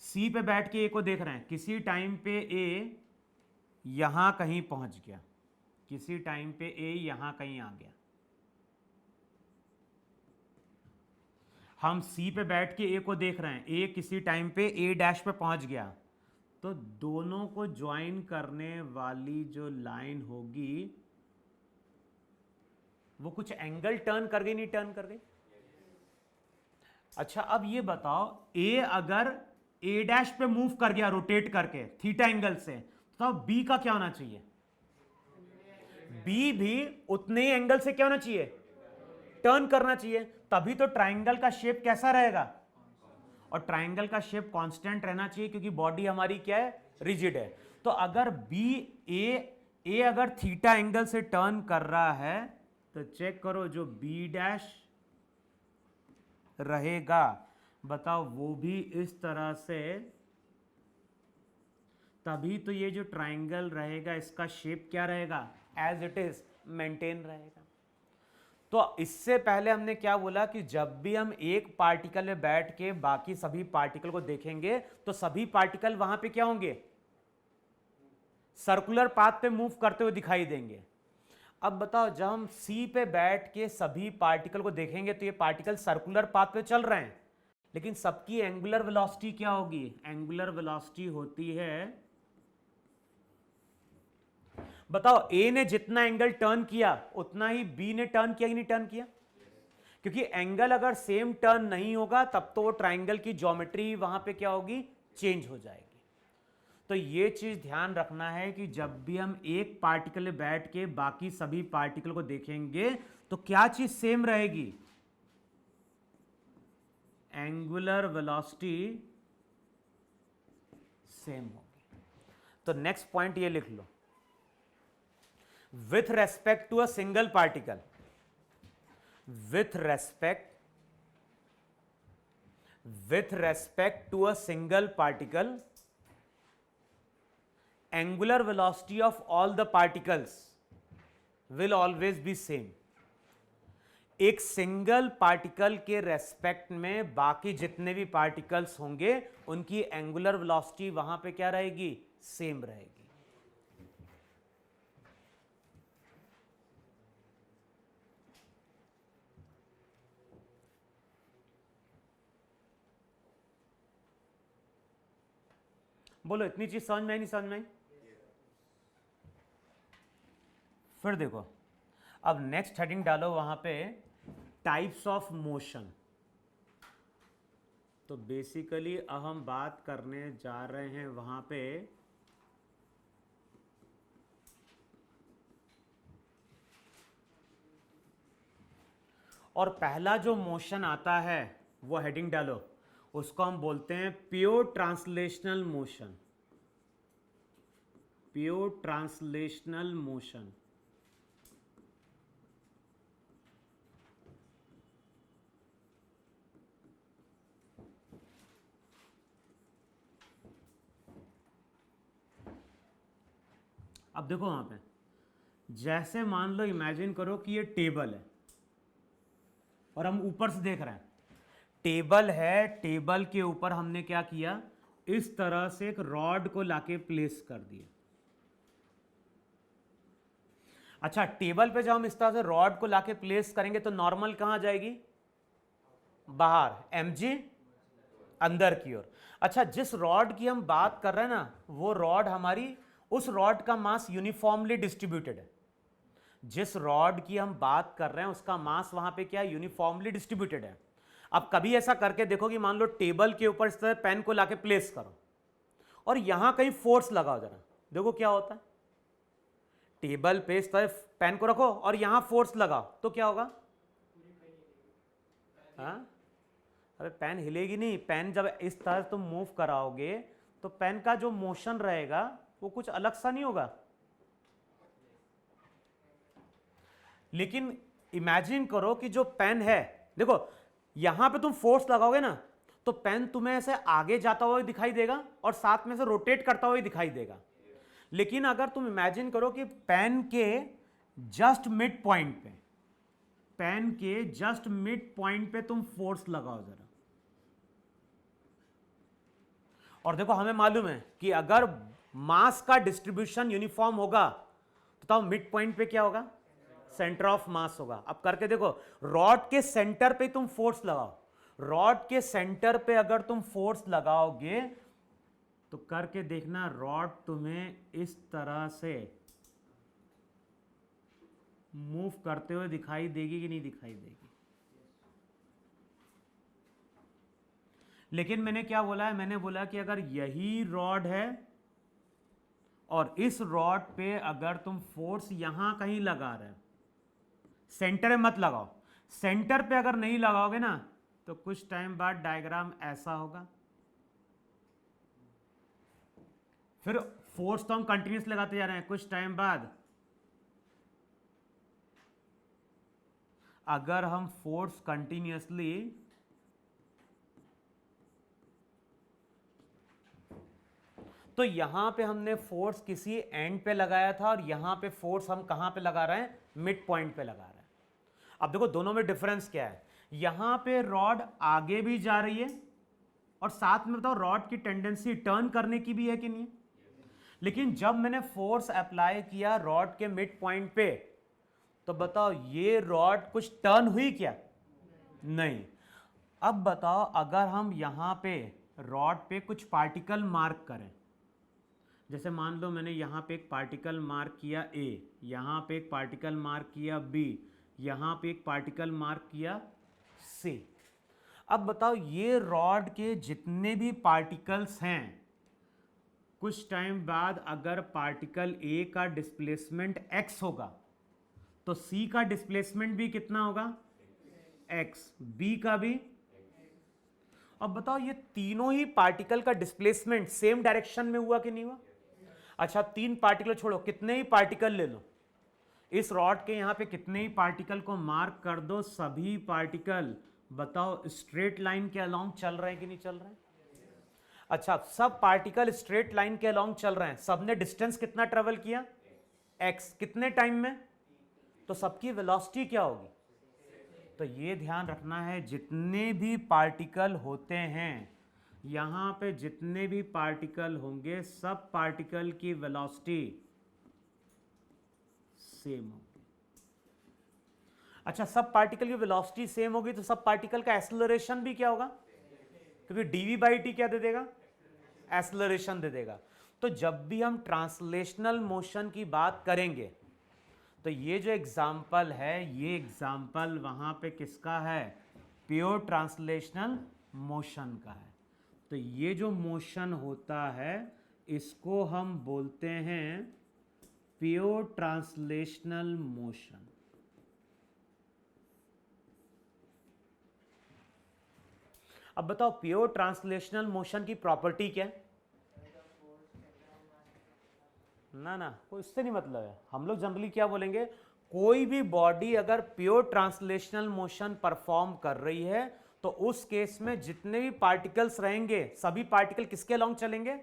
सी पे बैठ के ए को देख रहे हैं, किसी टाइम पे ए यहां कहीं पहुंच गया, किसी टाइम पे ए यहां कहीं आ गया। हम सी पे बैठ के ए को देख रहे हैं, ए किसी टाइम पे ए डैश पे पहुंच गया। तो दोनों को ज्वाइन करने वाली जो लाइन होगी वो कुछ एंगल टर्न कर गई, नहीं टर्न कर गई? अच्छा अब ये बताओ ए अगर ए डैश पे मूव कर गया रोटेट करके थीटा एंगल से, तो बी का क्या होना चाहिए? बी भी उतने ही एंगल से क्या होना चाहिए? टर्न करना चाहिए। तभी तो ट्राइंगल का शेप कैसा रहेगा? और ट्राइंगल का शेप कांस्टेंट रहना चाहिए क्योंकि बॉडी हमारी क्या है? रिजिड है। तो अगर बी ए अगर थीटा एंगल से टर्न कर रहा है तो चेक करो जो बी डैश रहेगा बताओ वो भी इस तरह से, तभी तो ये जो ट्राइंगल रहेगा इसका शेप क्या रहेगा, एज इट इज मेंटेन रहेगा। तो इससे पहले हमने क्या बोला कि जब भी हम एक पार्टिकल में बैठ के बाकी सभी पार्टिकल को देखेंगे तो सभी पार्टिकल वहां पे क्या होंगे, सर्कुलर पाथ पे मूव करते हुए दिखाई देंगे। अब बताओ जब हम सी पे बैठ के सभी पार्टिकल को देखेंगे तो ये पार्टिकल सर्कुलर पाथ पे चल रहे हैं, लेकिन सबकी एंगुलर वेलोसिटी क्या होगी, एंगुलर वेलोसिटी होती है, बताओ ए ने जितना एंगल टर्न किया उतना ही बी ने टर्न किया कि नहीं टर्न किया, क्योंकि एंगल अगर सेम टर्न नहीं होगा तब तो वो ट्राइंगल की ज्योमेट्री वहां पे क्या होगी, चेंज हो जाएगी। तो ये चीज ध्यान रखना है कि जब भी हम एक पार्टिकल में बैठ के बाकी सभी पार्टिकल को देखेंगे तो क्या चीज सेम रहेगी, एंगुलर वेलोसिटी सेम होगी। तो नेक्स्ट पॉइंट ये लिख लो, with respect to a single particle, with respect to a single particle, angular velocity of all the particles will always be same। एक सिंगल पार्टिकल के रेस्पेक्ट में बाकी जितने भी पार्टिकल्स होंगे उनकी एंगुलर वेलोसिटी वहां पे क्या रहेगी, सेम रहेगी। बोलो इतनी चीज समझ में आई, नहीं समझ में आई? फिर देखो अब नेक्स्ट हेडिंग डालो वहां पे, टाइप्स ऑफ मोशन। तो बेसिकली अब हम बात करने जा रहे हैं वहां पे और पहला जो मोशन आता है वो हेडिंग डालो, उसको हम बोलते हैं pure translational motion, pure translational motion. अब देखो वहां पे जैसे मान लो इमेजिन करो कि ये टेबल है और हम ऊपर से देख रहे हैं, टेबल है, टेबल के ऊपर हमने क्या किया, इस तरह से एक रॉड को लाके प्लेस कर दिया। अच्छा टेबल पे जब हम इस तरह से रॉड को लाके प्लेस करेंगे तो नॉर्मल कहां जाएगी, बाहर, mg अंदर की ओर। अच्छा जिस रॉड की हम बात कर रहे हैं ना वो रॉड हमारी, उस रॉड का मास यूनिफॉर्मली डिस्ट्रीब्यूटेड है। जिस रॉड की हम बात कर रहे हैं उसका मास वहां पे क्या, यूनिफॉर्मली डिस्ट्रीब्यूटेड है। अब कभी ऐसा करके देखो कि मान लो टेबल के ऊपर इस तरह पेन को लाके प्लेस करो और यहां कहीं फोर्स लगाओ, जरा देखो क्या होता है। टेबल पे इस तरह पेन को रखो और यहां फोर्स लगाओ तो क्या होगा, हाँ अरे पेन हिलेगी नहीं, पेन जब इस तरह तुम मूव कराओगे तो पेन का जो मोशन रहेगा वो कुछ अलग सा नहीं होगा। लेकिन इमेजिन करो कि जो पेन है, देखो यहां पे तुम फोर्स लगाओगे ना तो पेन तुम्हें ऐसे आगे जाता हुआ दिखाई देगा और साथ में से रोटेट करता हुआ दिखाई देगा। लेकिन अगर तुम इमेजिन करो कि पेन के जस्ट मिड पॉइंट पे, पेन के जस्ट मिड पॉइंट पे तुम फोर्स लगाओ जरा, और देखो हमें मालूम है कि अगर मास का डिस्ट्रीब्यूशन यूनिफॉर्म होगा तो तब मिड पॉइंट पे क्या होगा, सेंटर ऑफ मास होगा। अब करके देखो, रॉड के सेंटर पे तुम फोर्स लगाओ, रॉड के सेंटर पे अगर तुम फोर्स लगाओगे तो करके देखना रॉड तुम्हें इस तरह से मूव करते हुए दिखाई देगी कि नहीं दिखाई देगी। लेकिन मैंने क्या बोला है, मैंने बोला कि अगर यही रॉड है और इस रॉड पे अगर तुम फोर्स यहां कहीं लगा रहे हो, सेंटर में मत लगाओ, सेंटर पे अगर नहीं लगाओगे ना तो कुछ टाइम बाद डायग्राम ऐसा होगा। फिर फोर्स तो हम कंटिन्यूस लगाते जा रहे हैं, कुछ टाइम बाद अगर हम फोर्स कंटिन्यूसली तो यहां पे हमने फोर्स किसी एंड पे लगाया था और यहां पे फोर्स हम कहां पे लगा रहे हैं, मिड पॉइंट पे लगा रहे हैं। अब देखो दोनों में डिफरेंस क्या है, यहां पे रॉड आगे भी जा रही है और साथ में बताओ रॉड की टेंडेंसी टर्न करने की भी है कि नहीं है? लेकिन जब मैंने फोर्स अप्लाई किया रॉड के मिड पॉइंट पे, तो बताओ ये रॉड कुछ टर्न हुई क्या? नहीं। अब बताओ अगर हम यहां पे रॉड पे कुछ पार्टिकल मार्क करें, जैसे मान लो मैंने यहां पे एक पार्टिकल मार्क किया A, यहां पे एक पार्टिकल मार्क किया B, यहां पे एक पार्टिकल मार्क किया C। अब बताओ ये रॉड के जितने भी पार्टिकल्स हैं, कुछ टाइम बाद अगर पार्टिकल A का डिस्प्लेसमेंट x होगा तो C का डिस्प्लेसमेंट भी कितना होगा? x, B का भी। अब बताओ ये तीनों ही पार्टिकल का डिस्प्लेसमेंट सेम डायरेक्शन में हुआ कि नहीं हुआ? अच्छा, तीन पार्टिकल छोड़ो, कितने ही पार्टिकल ले लो, इस रॉड के यहां पे कितने ही पार्टिकल को मार्क कर दो, सभी पार्टिकल बताओ स्ट्रेट लाइन के अलोंग चल रहे हैं कि नहीं चल रहे हैं? अच्छा, सब पार्टिकल स्ट्रेट लाइन के अलोंग चल रहे हैं, सबने डिस्टेंस कितना ट्रेवल किया? x, कितने टाइम में? तो सबकी वेलोसिटी क्या होगी? तो ये ध्यान रखना है, जितने भी पार्टिकल होते हैं यहां पे, जितने भी पार्टिकल होंगे सब पार्टिकल की वेलोसिटी सेम होगी। अच्छा, सब पार्टिकल की वेलोसिटी सेम होगी तो सब पार्टिकल का एक्सेलरेशन भी क्या होगा? क्योंकि dv/t क्या दे देगा? एक्सेलरेशन दे देगा। तो जब भी हम ट्रांसलेशनल मोशन की बात करेंगे तो ये जो एग्जाम्पल है, ये एग्जाम्पल वहां पे किसका है? प्योर ट्रांसलेशनल मोशन का है। तो ये जो मोशन होता है इसको हम बोलते हैं प्योर ट्रांसलेशनल मोशन। अब बताओ प्योर ट्रांसलेशनल मोशन की प्रॉपर्टी क्या है? ना कोई इससे नहीं मतलब है, हम लोग जनरली क्या बोलेंगे, कोई भी बॉडी अगर प्योर ट्रांसलेशनल मोशन परफॉर्म कर रही है तो उस केस में जितने भी पार्टिकल्स रहेंगे सभी पार्टिकल किसके अलोंग चलेंगे?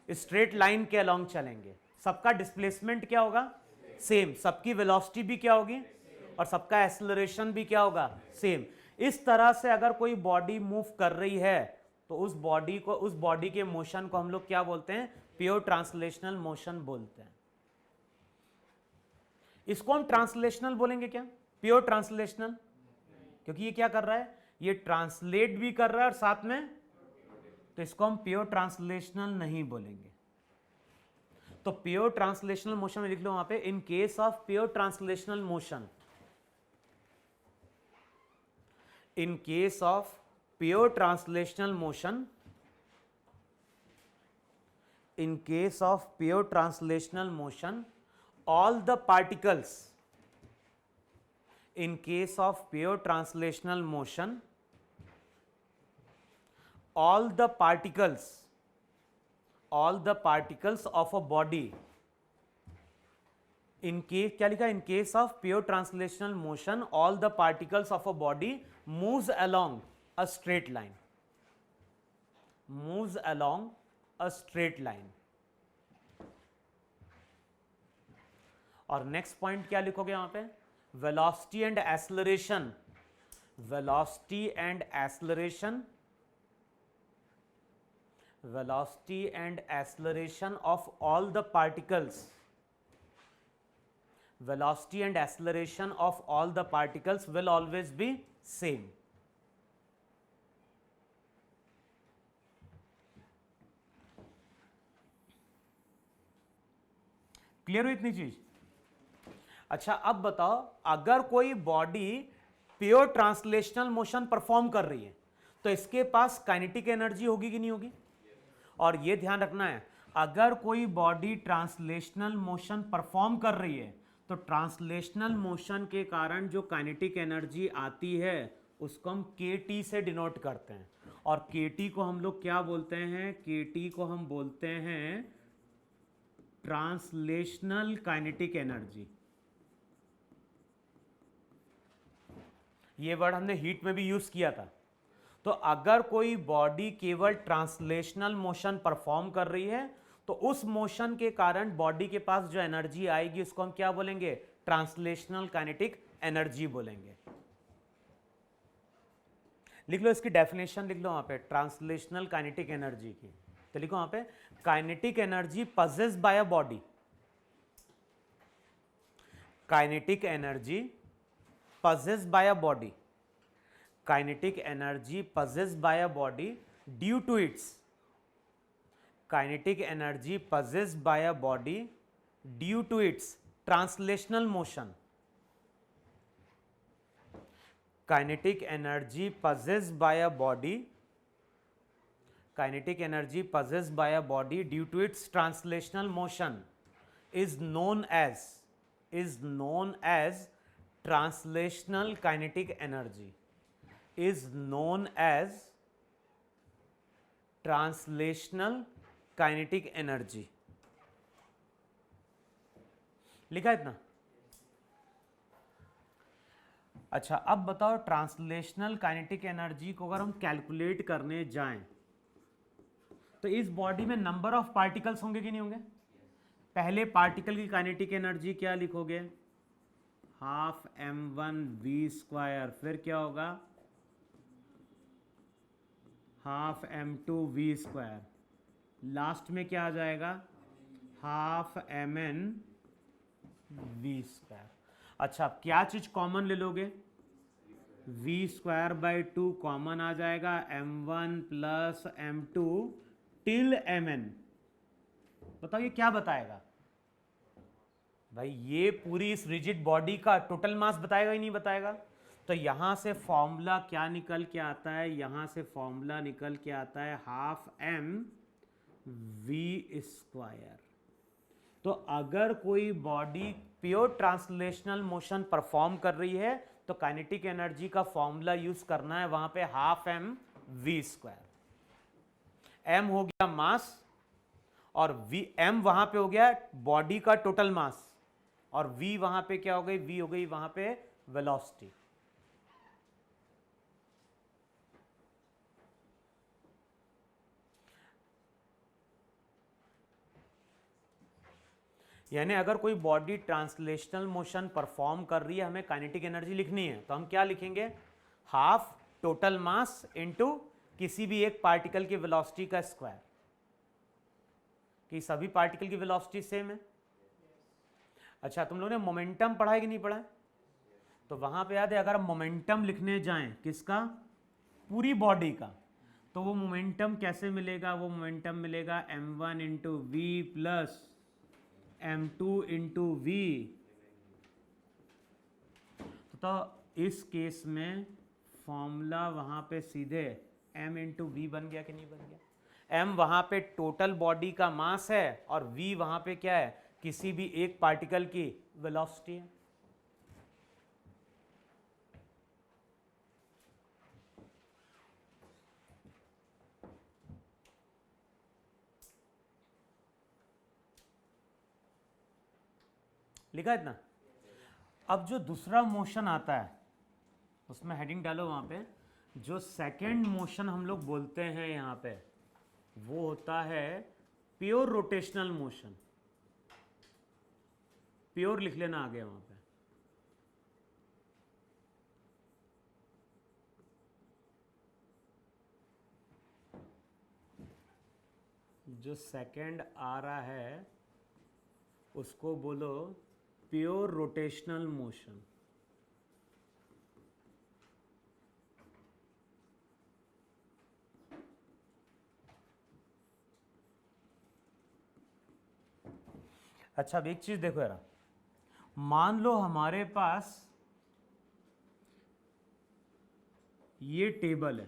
स्ट्रेट लाइन के अलोंग चलेंगे। सबका डिस्प्लेसमेंट क्या होगा? सेम। सबकी वेलोसिटी भी क्या होगी? और सबका एक्सेलरेशन भी क्या होगा? सेम। इस तरह से अगर कोई बॉडी मूव कर रही है तो उस बॉडी के मोशन को हम लोग क्या बोलते हैं? प्योर ट्रांसलेशनल मोशन बोलते हैं। इसको हम ट्रांसलेशनल बोलेंगे क्या? प्योर ट्रांसलेशनल, क्योंकि ये क्या कर रहा है? ये ट्रांसलेट भी कर रहा है और साथ में, तो इसको हम प्योर ट्रांसलेशनल नहीं बोलेंगे। तो प्योर ट्रांसलेशनल मोशन में लिख लो वहां पे, in case of pure translational motion, in case of pure translational motion, in case of pure translational motion, all the particles, in case of pure translational motion, all the particles of a body, in case क्या लिखा? in case of pure translational motion all the particles of a body moves along a straight line, moves along a straight line। और नेक्स्ट पॉइंट क्या लिखोगे यहां पे? Velocity and acceleration, velocity and acceleration, velocity and acceleration of all the particles, velocity and acceleration of all the particles will always be same। Clear हुई इतनी चीज? अच्छा, अब बताओ अगर कोई body pure translational motion perform कर रही है तो इसके पास काइनेटिक एनर्जी होगी कि नहीं होगी? और यह ध्यान रखना है, अगर कोई बॉडी ट्रांसलेशनल मोशन परफॉर्म कर रही है तो ट्रांसलेशनल मोशन के कारण जो काइनेटिक एनर्जी आती है उसको हम kT से डिनोट करते हैं। और kT को हम लोग क्या बोलते हैं? kT को हम बोलते हैं ट्रांसलेशनल काइनेटिक एनर्जी। ये वर्ड हमने हीट में भी यूज किया था। तो अगर कोई बॉडी केवल ट्रांसलेशनल मोशन परफॉर्म कर रही है तो उस मोशन के कारण बॉडी के पास जो एनर्जी आएगी उसको हम क्या बोलेंगे? ट्रांसलेशनल काइनेटिक एनर्जी बोलेंगे। लिख लो इसकी डेफिनेशन, लिख लो वहां पे ट्रांसलेशनल काइनेटिक एनर्जी की। तो लिखो वहां पे kinetic energy possessed by a body, kinetic energy possessed by a body, kinetic energy possessed by a body due to its, kinetic energy possessed by a body due to its translational motion, kinetic energy possessed by a body, kinetic energy possessed by a body due to its translational motion is known as translational kinetic energy, is known as translational kinetic energy। लिखा इतना? अच्छा, अब बताओ ट्रांसलेशनल काइनेटिक एनर्जी को अगर हम कैलकुलेट करने जाएं तो इस बॉडी में नंबर ऑफ पार्टिकल्स होंगे कि नहीं होंगे? पहले पार्टिकल की काइनेटिक एनर्जी क्या लिखोगे? हाफ m1v², फिर क्या होगा? हाफ m2v², लास्ट में क्या आ जाएगा? Half mn v²। अच्छा, अब क्या चीज कॉमन ले लोगे? v²/2 कॉमन आ जाएगा, m1 plus m2 till mn। बताओ ये क्या बताएगा भाई? ये पूरी इस रिजिड बॉडी का टोटल मास बताएगा ही नहीं बताएगा? तो यहां से फॉर्मूला क्या निकल के आता है? यहां से फॉर्मूला निकल के आता है हाफ mv²। तो अगर कोई body pure translational motion perform कर रही है तो काइनेटिक एनर्जी का फॉर्मूला यूज करना है वहां पे हाफ mv²। m हो गया मास और v, m वहां पे हो गया बॉडी का टोटल मास और v वहां पे क्या हो गई? v हो गई वहां पे वेलोसिटी। यानी अगर कोई बॉडी ट्रांसलेशनल मोशन परफॉर्म कर रही है, हमें काइनेटिक एनर्जी लिखनी है तो हम क्या लिखेंगे? हाफ टोटल मास इनटू किसी भी एक पार्टिकल की वेलोसिटी का स्क्वायर। कि सभी पार्टिकल की वेलोसिटी सेम है। अच्छा, तुम लोगों ने मोमेंटम पढ़ा है कि नहीं पढ़ा है? तो वहां पे याद है अगर हम मोमेंटम लिखने जाएं किसका? पूरी बॉडी का, तो वो मोमेंटम कैसे मिलेगा? वो मोमेंटम मिलेगा m1 into v plus m2 into v. तो इस केस में फॉर्मूला वहां पे सीधे m इंटू वी बन गया कि नहीं बन गया? m वहां पे टोटल बॉडी का मास है और v वहां पे क्या है? किसी भी एक पार्टिकल की वेलोसिटी है। लिखा इतना? अब जो दूसरा मोशन आता है उसमें हेडिंग डालो वहां पे, जो सेकंड मोशन हम लोग बोलते हैं यहां पे वो होता है प्योर रोटेशनल मोशन। प्योर लिख लेना आगे वहां पे। जो सेकंड आ रहा है उसको बोलो प्योर रोटेशनल मोशन। अच्छा, अब एक चीज देखो यार, मान लो हमारे पास ये टेबल है,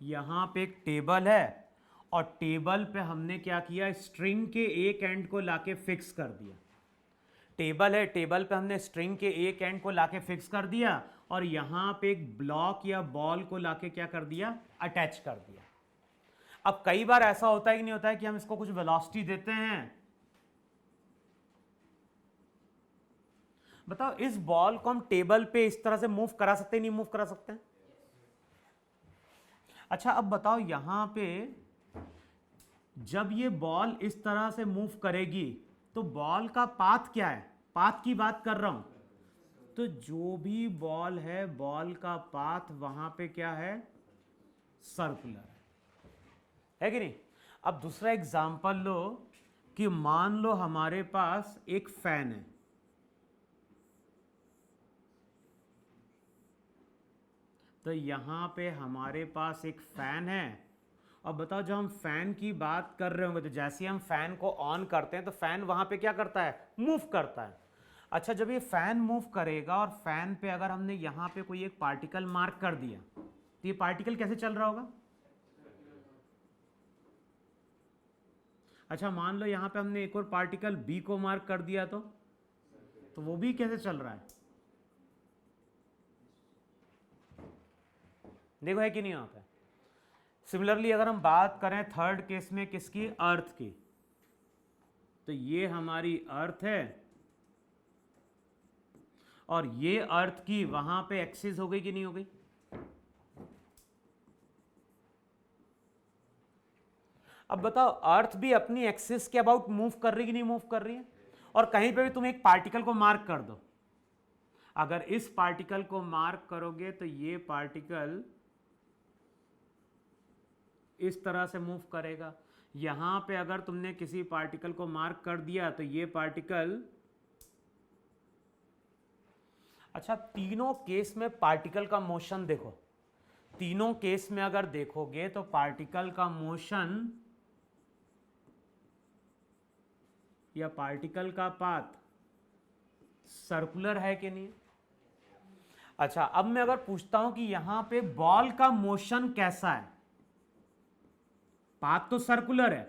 यहां पे एक टेबल है और टेबल पे हमने क्या किया? स्ट्रिंग के एक एंड को लाके फिक्स कर दिया। टेबल है, टेबल पे हमने स्ट्रिंग के एक एंड को लाके फिक्स कर दिया और यहां पे एक ब्लॉक या बॉल को लाके क्या कर दिया? अटैच कर दिया। अब कई बार ऐसा होता है कि नहीं होता है कि हम इसको कुछ वेलोसिटी देते हैं बताओ इस बॉल को हम टेबल पे इस तरह से मूव करा सकते हैं, नहीं मूव करा सकते हैं? अच्छा अब बताओ यहां पे जब ये बॉल इस तरह से मूव करेगी तो बॉल का पाथ क्या है, पाथ की बात कर रहा हूं, तो जो भी बॉल है बॉल का पाथ वहां पे क्या है, सर्कुलर है कि नहीं? अब दूसरा एग्जांपल लो कि मान लो हमारे पास एक फैन है, तो यहां पे हमारे पास एक फैन है। और बताओ जब हम फैन की बात कर रहे होंगे तो जैसे ही हम फैन को ऑन करते हैं तो फैन वहां पे क्या करता है, मूव करता है। अच्छा जब ये फैन मूव करेगा और फैन पे अगर हमने यहां पे कोई एक पार्टिकल मार्क कर दिया तो ये पार्टिकल कैसे चल रहा होगा? अच्छा मान लो यहां पे हमने एक और पार्टिकल बी को मार्क कर दिया तो वो भी कैसे चल रहा है? देखो है कि नहीं यहाँ पे? सिमिलरली अगर हम बात करें थर्ड केस में किसकी, अर्थ की, तो ये हमारी अर्थ है और ये अर्थ की वहां पे एक्सिस हो गई कि नहीं हो गई? अब बताओ अर्थ भी अपनी एक्सिस के अबाउट मूव कर रही कि नहीं मूव कर रही है? और कहीं पे भी तुम एक पार्टिकल को मार्क कर दो, अगर इस पार्टिकल को मार्क करोगे तो ये पार्टिकल इस तरह से मूव करेगा। यहां पे अगर तुमने किसी पार्टिकल को मार्क कर दिया तो ये पार्टिकल, अच्छा तीनों केस में पार्टिकल का मोशन देखो, तीनों केस में अगर देखोगे तो पार्टिकल का मोशन या पार्टिकल का पाथ सर्कुलर है कि नहीं? अच्छा अब मैं अगर पूछता हूं कि यहां पे बॉल का मोशन कैसा है, पाथ तो सर्कुलर है,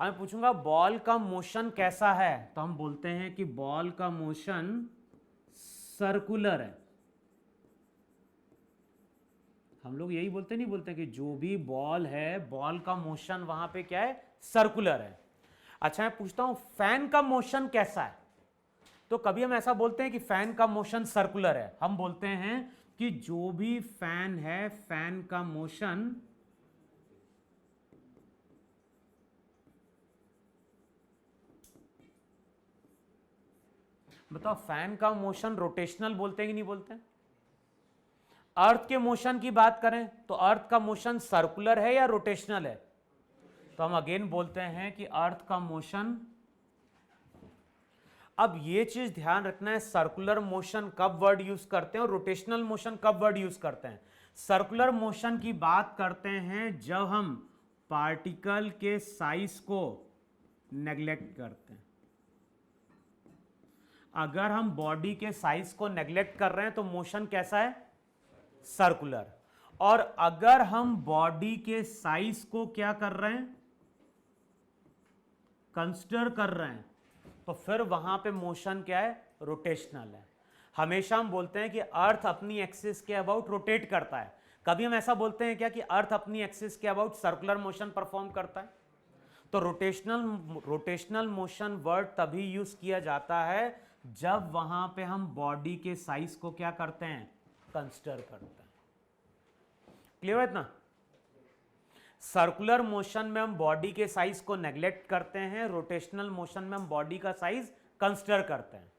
अब मैं पूछूंगा बॉल का मोशन कैसा है, तो हम बोलते हैं कि बॉल का मोशन सर्कुलर है। हम लोग यही बोलते नहीं बोलते कि जो भी बॉल है बॉल का मोशन वहां पे क्या है, सर्कुलर है। अच्छा मैं पूछता हूं फैन का मोशन कैसा है, तो कभी हम ऐसा बोलते हैं कि फैन का मोशन सर्कुलर है, हम बोलते हैं कि जो भी फैन है फैन का मोशन बताओ फैन का मोशन रोटेशनल बोलते हैं कि नहीं बोलते हैं? अर्थ के मोशन की बात करें तो अर्थ का मोशन सर्कुलर है या रोटेशनल है? तो हम अगेन बोलते हैं कि अर्थ का मोशन, अब ये चीज ध्यान रखना है सर्कुलर मोशन कब वर्ड यूज करते हैं और रोटेशनल मोशन कब वर्ड यूज करते हैं। सर्कुलर मोशन की बात करते हैं जब हम पार्टिकल के साइज को नेग्लेक्ट करते हैं। अगर हम बॉडी के साइज को नेग्लेक्ट कर रहे हैं तो मोशन कैसा है, सर्कुलर। और अगर हम बॉडी के साइज को क्या कर रहे हैं, कंसिडर कर रहे हैं, तो फिर वहां पे मोशन क्या है, रोटेशनल है। हमेशा हम बोलते हैं कि अर्थ अपनी एक्सिस के अबाउट रोटेट करता है, कभी हम ऐसा बोलते हैं क्या कि अर्थ अपनी एक्सिस के अबाउट सर्कुलर मोशन परफॉर्म करता है? तो रोटेशनल मोशन वर्ड तभी यूज किया जाता है जब वहां पे हम बॉडी के साइज को क्या करते हैं, कंसिडर करते हैं। क्लियर है इतना? सर्कुलर मोशन में हम बॉडी के साइज को नेग्लेक्ट करते हैं, रोटेशनल मोशन में हम बॉडी का साइज कंसिडर करते हैं।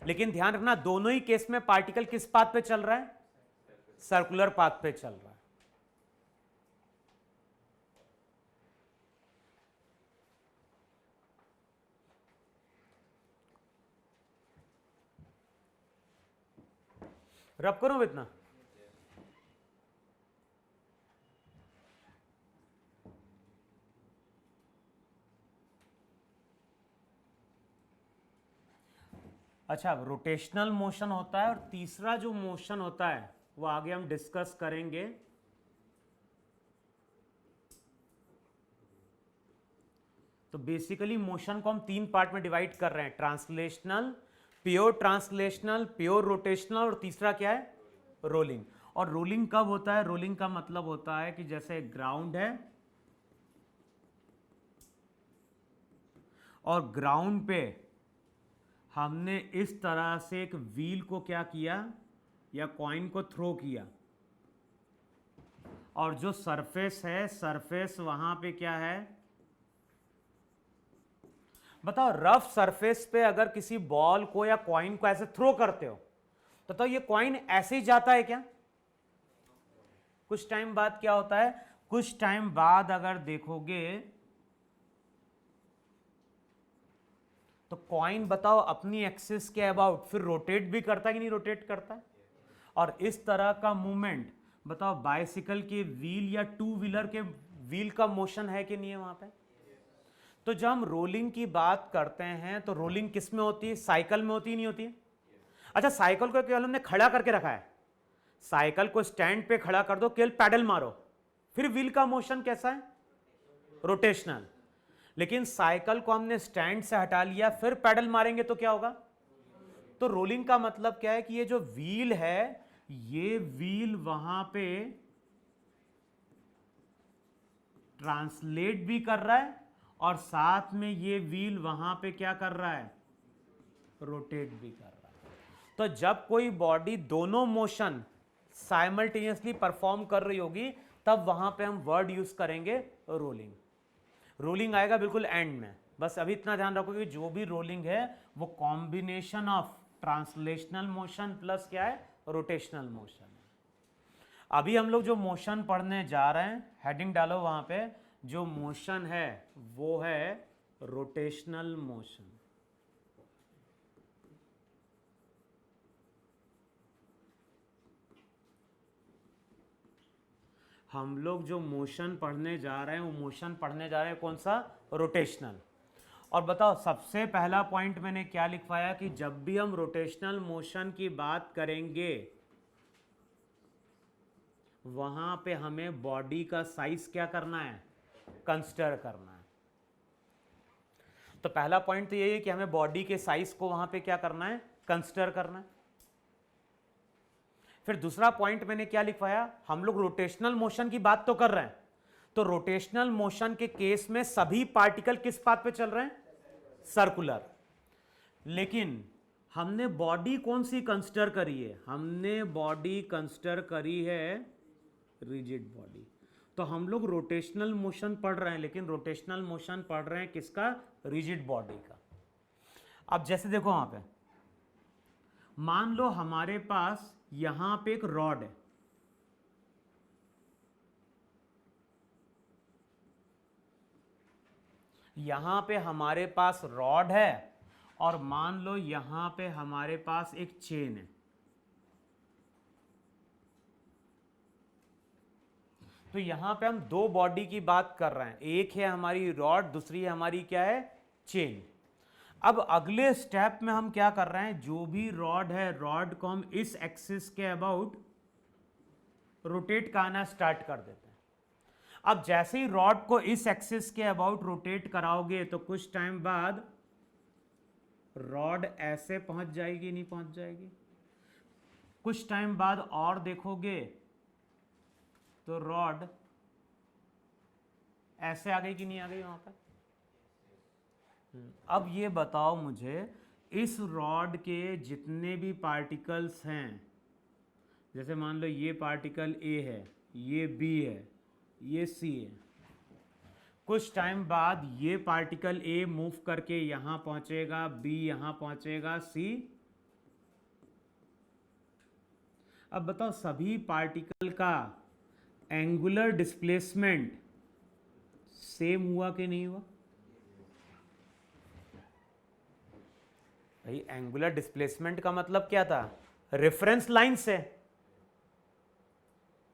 लेकिन ध्यान रखना दोनों ही केस में पार्टिकल किस पाथ पे चल रहा है, सर्कुलर पाथ पे चल रहा है। रब करूं इतना? अच्छा रोटेशनल मोशन होता है और तीसरा जो मोशन होता है वो आगे हम डिस्कस करेंगे। तो बेसिकली मोशन को हम तीन पार्ट में डिवाइड कर रहे हैं, ट्रांसलेशनल, प्योर रोटेशनल और तीसरा क्या है, रोलिंग। और रोलिंग कब होता है, रोलिंग का मतलब होता है कि जैसे ग्राउंड है और ग्राउंड पे हमने इस तरह से एक व्हील को क्या किया, या कॉइन को थ्रो किया, और जो सरफेस है, सरफेस वहां पे क्या है, बताओ रफ सरफेस पे अगर किसी बॉल को या कॉइन को ऐसे थ्रो करते हो तो ये कॉइन ऐसे ही जाता है क्या? कुछ टाइम बाद क्या होता है, कुछ टाइम बाद अगर देखोगे तो कॉइन बताओ अपनी एक्सिस के अबाउट फिर रोटेट भी करता है कि नहीं रोटेट करता है? और इस तरह का मूवमेंट बताओ बाइसिकल के व्हील या टू व्हीलर के व्हील का मोशन है कि नहीं है वहां पे? तो जब हम रोलिंग की बात करते हैं तो रोलिंग किस में होती है, साइकिल में होती है नहीं होती है? अच्छा साइकिल को केवल हमने खड़ा करके रखा है, साइकिल को स्टैंड पे खड़ा कर दो, केवल पैडल मारो, फिर व्हील का मोशन कैसा है, रोटेशनल। लेकिन साइकिल को हमने स्टैंड से हटा लिया, फिर पैडल मारेंगे तो क्या होगा? तो रोलिंग का मतलब क्या है कि ये जो व्हील है, ये व्हील वहां पे ट्रांसलेट भी कर रहा है और साथ में ये व्हील वहां पे क्या कर रहा है, रोटेट भी कर रहा है। तो जब कोई बॉडी दोनों मोशन साइमल्टेनियसली परफॉर्म कर रही होगी तब वहां पे हम वर्ड यूज करेंगे रोलिंग। रोलिंग आएगा बिल्कुल एंड में। बस अभी इतना ध्यान रखो कि जो भी रोलिंग है वो combination of translational motion plus क्या है, रोटेशनल मोशन है। अभी हम लोग जो मोशन पढ़ने जा रहे हैं, हेडिंग डालो वहां पे, जो मोशन है वो है रोटेशनल मोशन। हम लोग जो मोशन पढ़ने जा रहे हैं वो मोशन पढ़ने जा रहे हैं कौन सा, रोटेशनल। और बताओ सबसे पहला पॉइंट मैंने क्या लिखवाया कि जब भी हम रोटेशनल मोशन की बात करेंगे वहां पे हमें बॉडी का साइज क्या करना है, कंसिडर करना है। तो पहला पॉइंट तो यही है कि हमें बॉडी के साइज को वहां पे क्या करना है, कंसिडर करना है। फिर दूसरा पॉइंट मैंने क्या लिखवाया, हम लोग रोटेशनल मोशन की बात तो कर रहे हैं, तो रोटेशनल मोशन के केस में सभी पार्टिकल किस पाथ पे चल रहे हैं, सर्कुलर। लेकिन हमने बॉडी कौन सी कंसिडर करी है, हमने बॉडी कंसिडर करी है रिजिड बॉडी। तो हम लोग रोटेशनल मोशन पढ़ रहे हैं, लेकिन रोटेशनल मोशन पढ़ रहे हैं किसका, रिजिड बॉडी का। अब जैसे देखो वहां पे मान लो हमारे पास यहां पे एक रॉड है, यहां पे हमारे पास रॉड है और मान लो यहां पे हमारे पास एक चेन है। तो यहां पे हम दो बॉडी की बात कर रहे हैं, एक है हमारी रॉड, दूसरी है हमारी क्या है, चेन। अब अगले स्टेप में हम क्या कर रहे हैं, जो भी रॉड है, रॉड को हम इस एक्सिस के अबाउट रोटेट करना स्टार्ट कर देते हैं। अब जैसे ही रॉड को इस एक्सिस के अबाउट रोटेट कराओगे तो कुछ टाइम बाद रॉड ऐसे पहुंच जाएगी, नहीं पहुंच जाएगी? कुछ टाइम बाद और देखोगे तो रॉड ऐसे आ गई कि नहीं आ गई वहां पर? अब ये बताओ मुझे, इस रॉड के जितने भी पार्टिकल्स हैं, जैसे मान लो ये पार्टिकल ए है, ये बी है, ये सी है, कुछ टाइम बाद ये पार्टिकल ए मूव करके यहां पहुंचेगा, बी यहां पहुंचेगा, सी। अब बताओ सभी पार्टिकल का एंगुलर डिस्प्लेसमेंट सेम हुआ कि नहीं हुआ? भाई एंगुलर डिस्प्लेसमेंट का मतलब क्या था, रेफरेंस लाइन से।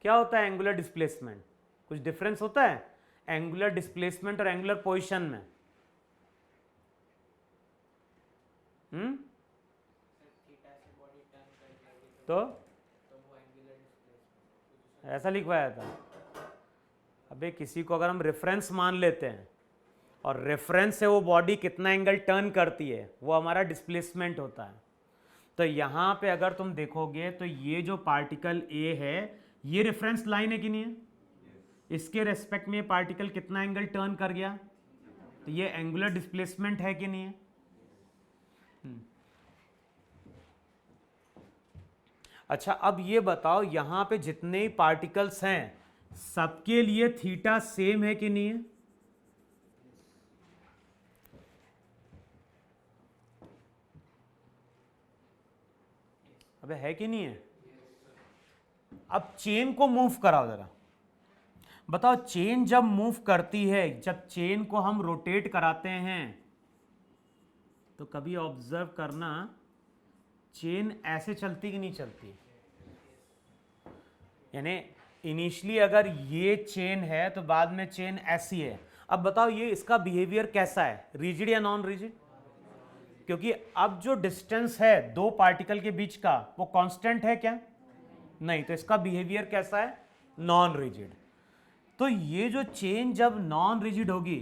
क्या होता है एंगुलर डिस्प्लेसमेंट, कुछ डिफरेंस होता है एंगुलर डिस्प्लेसमेंट और एंगुलर पोजीशन में? तो ऐसा लिखवाया था। अबे किसी को अगर हम रेफरेंस मान लेते हैं और रेफरेंस से वो बॉडी कितना एंगल टर्न करती है वो हमारा डिस्प्लेसमेंट होता है। तो यहां पे अगर तुम देखोगे तो ये जो पार्टिकल ए है ये रेफरेंस लाइन है कि नहीं है? इसके रेस्पेक्ट में पार्टिकल कितना एंगल टर्न कर गया, तो ये एंगुलर डिस्प्लेसमेंट है कि नहीं है? अच्छा, अब ये बताओ यहां पे जितने पार्टिकल्स हैं सबके लिए थीटा सेम है कि नहीं है? अबे है कि नहीं है? अब चेन को मूव कराओ जरा, बताओ चेन जब मूव करती है, जब चेन को हम रोटेट कराते हैं तो कभी ऑब्जर्व करना चेन ऐसे चलती कि नहीं चलती? यानी इनिशियली अगर ये चेन है तो बाद में चेन ऐसी है। अब बताओ ये इसका बिहेवियर कैसा है, रिजिड या नॉन रिजिड? क्योंकि अब जो डिस्टेंस है दो पार्टिकल के बीच का वो कांस्टेंट है क्या? नहीं, तो इसका बिहेवियर कैसा है? Non rigid. तो ये जो चेन जब नॉन रिजिड होगी,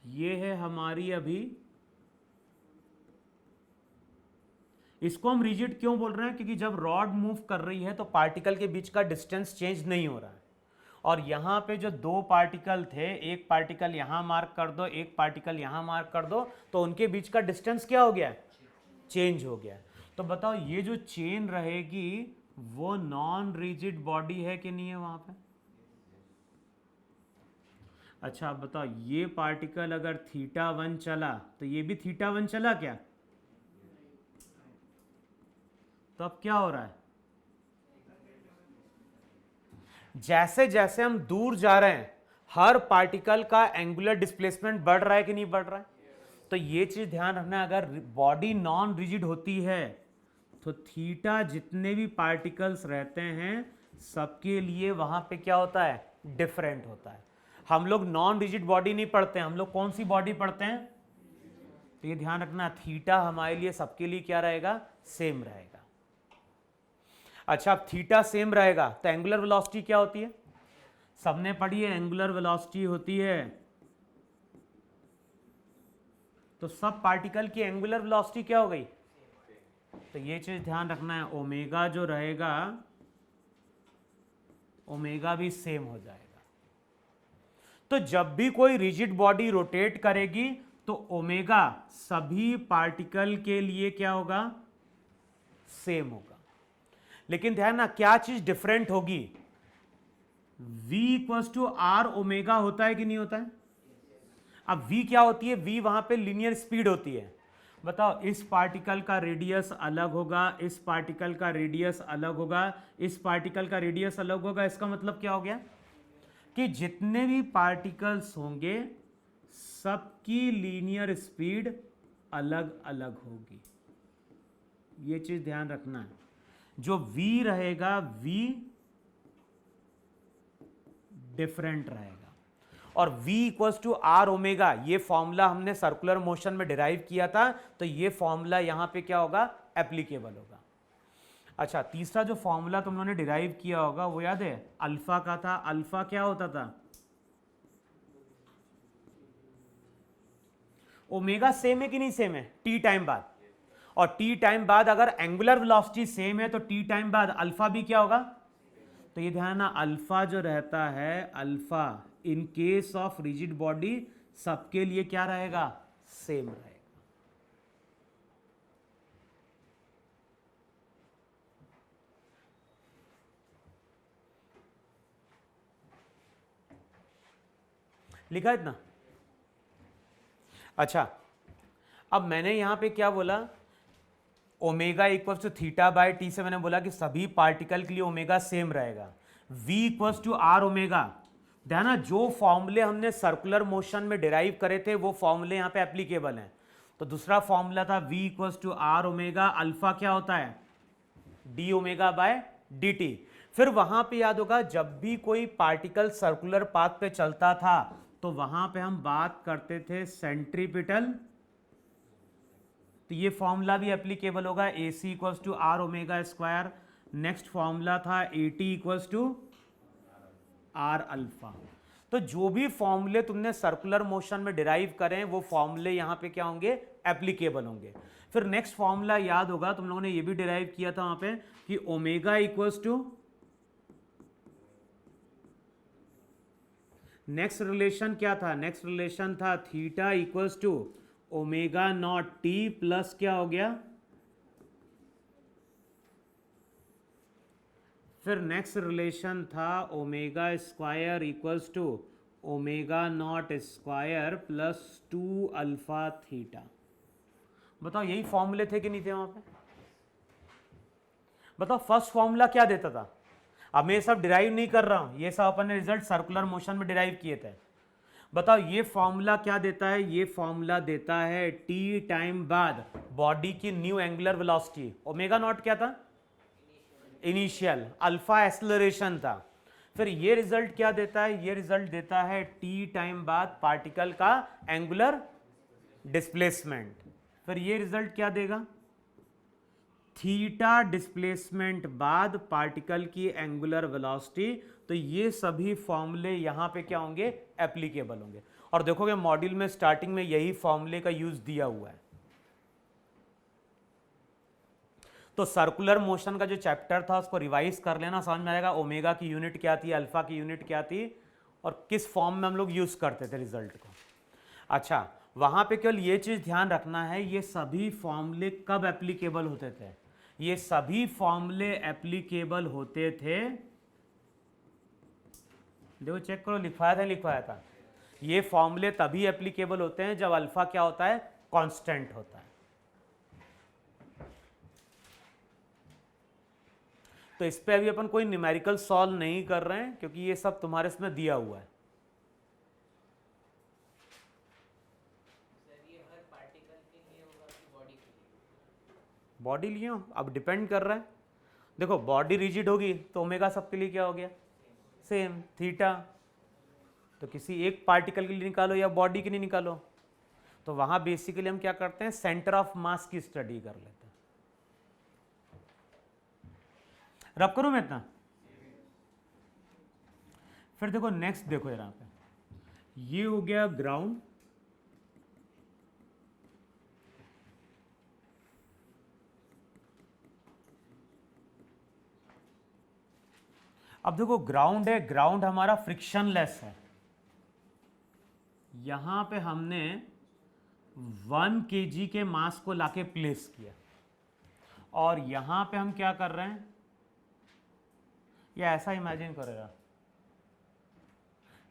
ये है हमारी अभी, इसको हम रिजिड क्यों बोल रहे हैं? क्योंकि जब रॉड मूव कर रही है तो पार्टिकल के बीच का डिस्टेंस चेंज नहीं हो रहा है। और यहां पे जो दो पार्टिकल थे, एक पार्टिकल यहां मार्क कर दो, एक पार्टिकल यहां मार्क कर दो, तो उनके बीच का डिस्टेंस क्या हो गया? चेंज हो गया। तो बताओ ये जो चेन रहेगी वो नॉन रिजिड बॉडी है कि नहीं है वहां पे? अच्छा, अब बताओ ये पार्टिकल अगर θ1 चला तो ये भी θ1 चला क्या? तो अब क्या हो रहा है? जैसे जैसे हम दूर जा रहे हैं हर पार्टिकल का एंगुलर डिस्प्लेसमेंट बढ़ रहा है कि नहीं बढ़ रहा है? तो ये चीज ध्यान रखना, अगर बॉडी नॉन रिजिड होती है तो थीटा जितने भी पार्टिकल्स रहते हैं सबके लिए वहां पे क्या होता है? डिफरेंट होता है। हम लोग नॉन रिजिड बॉडी नहीं पढ़ते हैं, हम लोग कौन सी बॉडी पढ़ते हैं? तो ये ध्यान रखना थीटा हमारे लिए सबके लिए क्या रहेगा? सेम रहेगा। अच्छा, अब थीटा सेम रहेगा तो एंगुलर वेलोसिटी क्या होती है? सबने पढ़ी है, एंगुलर वेलोसिटी होती है, तो सब पार्टिकल की एंगुलर वेलोसिटी क्या हो गई? तो ये चीज ध्यान रखना है, ओमेगा जो रहेगा ओमेगा भी सेम हो जाएगा। तो जब भी कोई रिजिड बॉडी रोटेट करेगी तो ओमेगा सभी पार्टिकल के लिए क्या होगा? सेम होगा। लेकिन ध्यान ना, क्या चीज डिफरेंट होगी? v equals to r omega होता है कि नहीं होता है? अब v क्या होती है? v वहां पे लीनियर स्पीड होती है। बताओ इस पार्टिकल का रेडियस अलग होगा, इस पार्टिकल का रेडियस अलग होगा, इस पार्टिकल का रेडियस अलग होगा। इसका मतलब क्या हो गया? कि जितने भी पार्टिकल्स होंगे सबकी लीनियर स्पीड अलग अलग होगी। ये चीज ध्यान रखना है। जो v रहेगा v डिफरेंट रहेगा। और v equals to r omega, ये फॉर्मूला हमने सर्कुलर मोशन में डिराइव किया था, तो ये फॉर्मूला यहां पे क्या होगा? एप्लीकेबल होगा। अच्छा, तीसरा जो फॉर्मूला तुम लोगों ने डिराइव किया होगा वो याद है? अल्फा का था। अल्फा क्या होता था? ओमेगा सेम है कि नहीं सेम है? टी टाइम बाद। और टी टाइम बाद अगर एंगुलर वेलोसिटी सेम है तो टी टाइम बाद अल्फा भी क्या होगा? तो ये ध्यान ना, अल्फा जो रहता है, alpha in case of rigid body सबके लिए क्या रहेगा? सेम रहेगा। लिखा है इतना? अच्छा, अब मैंने यहां पे क्या बोला? Omega equals to theta by t से मैंने बोला कि सभी पार्टिकल के लिए ओमेगा सेम रहेगा। v equals to r omega, ध्यान, जो फॉर्मूले हमने सर्कुलर मोशन में डिराइव करे थे वो फॉर्मूले यहां पे एप्लीकेबल हैं। तो दूसरा फॉर्मूला था v equals to r omega, alpha क्या होता है? D omega by d t. फिर वहां पे याद होगा जब भी कोई पार्टिकल सर्कुलर पाथ पे चलता था तो वहां पे हम बात करते थे सेंट्रीपिटल, तो ये फॉर्मूला भी एप्लीकेबल होगा, a c equals to r omega square. Next formula था a t equals to r alpha. तो जो भी फॉर्मूले तुमने सर्कुलर मोशन में डिराइव करें वो फॉर्मूले यहां पे क्या होंगे? एप्लीकेबल होंगे। फिर नेक्स्ट फॉर्मूला याद होगा, तुम लोगों ने ये भी डिराइव किया था वहां पे कि omega equals to next relation क्या था? नेक्स्ट रिलेशन था theta equals to omega naught t plus क्या हो गया, फिर नेक्स्ट रिलेशन था omega square equals to omega naught square plus 2 alpha theta. बताओ यही फॉर्मूले थे कि नहीं थे वहां पे? बताओ फर्स्ट फॉर्मूला क्या देता था? अब मैं ये सब डिराइव नहीं कर रहा हूं, ये सब अपन ने रिजल्ट सर्कुलर मोशन में डिराइव किए थे। बताओ ये फॉर्मूला क्या देता है? ये फॉर्मूला देता है टी टाइम बाद बॉडी की new angular velocity. Omega naught क्या था? इनिशियल। अल्फा एक्सेलरेशन था। फिर ये रिजल्ट क्या देता है? ये रिजल्ट देता है टी टाइम बाद पार्टिकल का एंगुलर डिस्प्लेसमेंट। फिर ये रिजल्ट क्या देगा? थीटा डिस्प्लेसमेंट बाद पार्टिकल की एंगुलर वेलोसिटी। तो ये सभी फॉर्मूले यहां पे क्या होंगे? एप्लीकेबल होंगे। और देखोगे मॉड्यूल में स्टार्टिंग में यही फॉर्मूले का यूज दिया हुआ है। तो सर्कुलर मोशन का जो चैप्टर था उसको रिवाइज कर लेना, समझ में आएगा ओमेगा की यूनिट क्या थी, अल्फा की यूनिट क्या थी और किस फॉर्म में हम लोग यूज करते थे रिजल्ट को। अच्छा, वहां पे केवल ये चीज ध्यान रखना है, ये सभी फॉर्मूले कब एप्लीकेबल होते थे? ये सभी फॉर्मूले एप्लीकेबल होते थे, देखो चेक करो लिखवाया था लिखवाया था, ये फॉर्मूले तभी एप्लीकेबल होते हैं जब अल्फा क्या होता है? कांस्टेंट होता है। तो इस पे अभी अपन कोई न्यूमेरिकल सॉल्व नहीं कर रहे हैं क्योंकि ये सब तुम्हारे इसमें दिया हुआ है। बॉडी लिए हो, अब डिपेंड कर रहा है। देखो बॉडी रिजिड होगी तो ओमेगा सबके लिए क्या हो गया? Same theta. तो किसी एक पार्टिकल के लिए निकालो या बॉडी के लिए निकालो, तो वहां बेसिकली हम क्या करते हैं? सेंटर ऑफ मास की स्टडी कर लेते हैं। रब करूं मैं इतना? फिर देखो नेक्स्ट, देखो यहां पे ये हो गया ग्राउंड, अब देखो ग्राउंड है, ग्राउंड हमारा फ्रिक्शनलेस है। यहां पे हमने 1 kg के मास को लाके प्लेस किया और यहां पे हम क्या कर रहे हैं? या ऐसा इमेजिन करेगा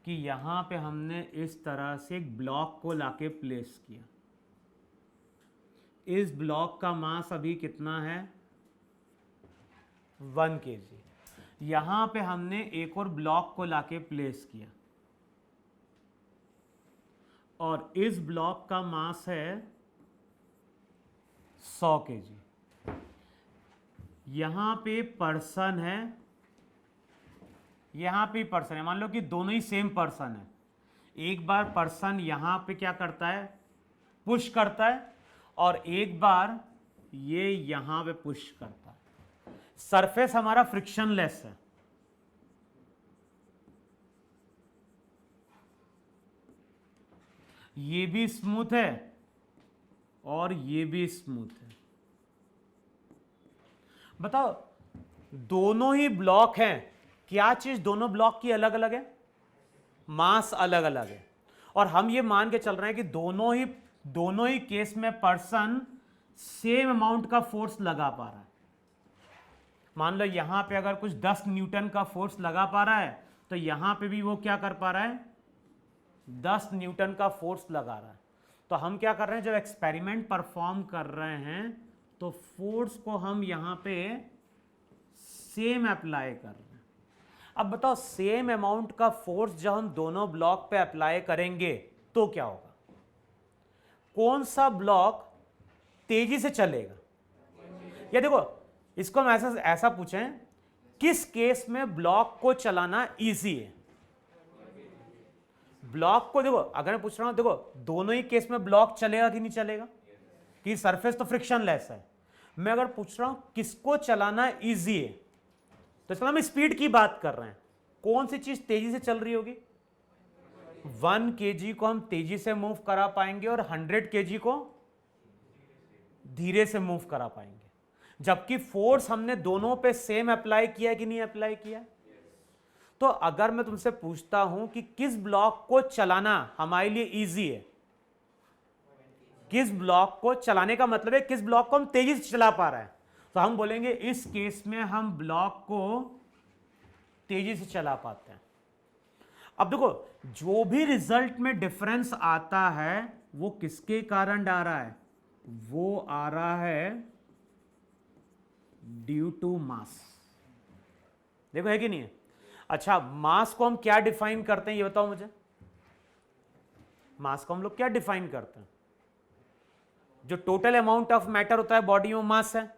कि यहां पे हमने इस तरह से एक ब्लॉक को लाके प्लेस किया। इस ब्लॉक का मास अभी कितना है? 1 kg। यहां पे हमने एक और ब्लॉक को लाके प्लेस किया और इस ब्लॉक का मास है 100 kg। यहां पे पर्सन है, यहां पे पर्सन है, मान लो कि दोनों ही सेम पर्सन है। एक बार पर्सन यहां पे क्या करता है? पुश करता है और एक बार ये यहां पे पुश करता है। सरफेस हमारा फ्रिक्शनलेस है, ये भी स्मूथ है और ये भी स्मूथ है। बताओ दोनों ही ब्लॉक हैं, क्या चीज दोनों ब्लॉक की अलग अलग है? मास अलग अलग है। और हम ये मान के चल रहे हैं कि दोनों ही केस में पर्सन सेम अमाउंट का फोर्स लगा पा रहा है। मान लो यहां पे अगर कुछ 10 न्यूटन का फोर्स लगा पा रहा है तो यहां पे भी वो क्या कर पा रहा है? 10 न्यूटन का फोर्स लगा रहा है। तो हम क्या कर रहे हैं? जब एक्सपेरिमेंट परफॉर्म कर रहे हैं तो फोर्स को हम यहां पे सेम अप्लाई कर रहे हैं। अब बताओ सेम अमाउंट का फोर्स जब हम दोनों ब्लॉक पे अप्लाई करेंगे तो क्या होगा? कौन सा ब्लॉक तेजी से चलेगा? या देखो इसको हम ऐसा पूछें, किस केस में ब्लॉक को चलाना इजी है? ब्लॉक को देखो, अगर मैं पूछ रहा हूं देखो दोनों ही केस में ब्लॉक चलेगा कि नहीं चलेगा, कि सरफेस तो फ्रिक्शनलेस है। मैं अगर पूछ रहा हूं किसको चलाना इजी है, तो इसका हम स्पीड की बात कर रहे हैं। कौन सी चीज तेजी से चल रही होगी? 1 kg को हम तेजी से मूव करा पाएंगे और 100 kg को धीरे से मूव करा पाएंगे। जबकि फोर्स हमने दोनों पे सेम अप्लाई किया कि नहीं अप्लाई किया? तो अगर मैं तुमसे पूछता हूं कि किस ब्लॉक को चलाना हमारे लिए इजी है, किस ब्लॉक को चलाने का मतलब है किस ब्लॉक को हम तेजी से चला पा रहे हैं, तो हम बोलेंगे इस केस में हम ब्लॉक को तेजी से चला पाते हैं। अब देखो, जो भी रिजल्ट में डिफरेंस आता है वो किसके कारण आ रहा है, वो आ रहा है ड्यू टू मास। देखो है कि नहीं है? अच्छा, मास को हम क्या डिफाइन करते हैं ये बताओ मुझे। मास को हम लोग क्या डिफाइन करते हैं? जो टोटल अमाउंट ऑफ मैटर होता है बॉडी में, मास है।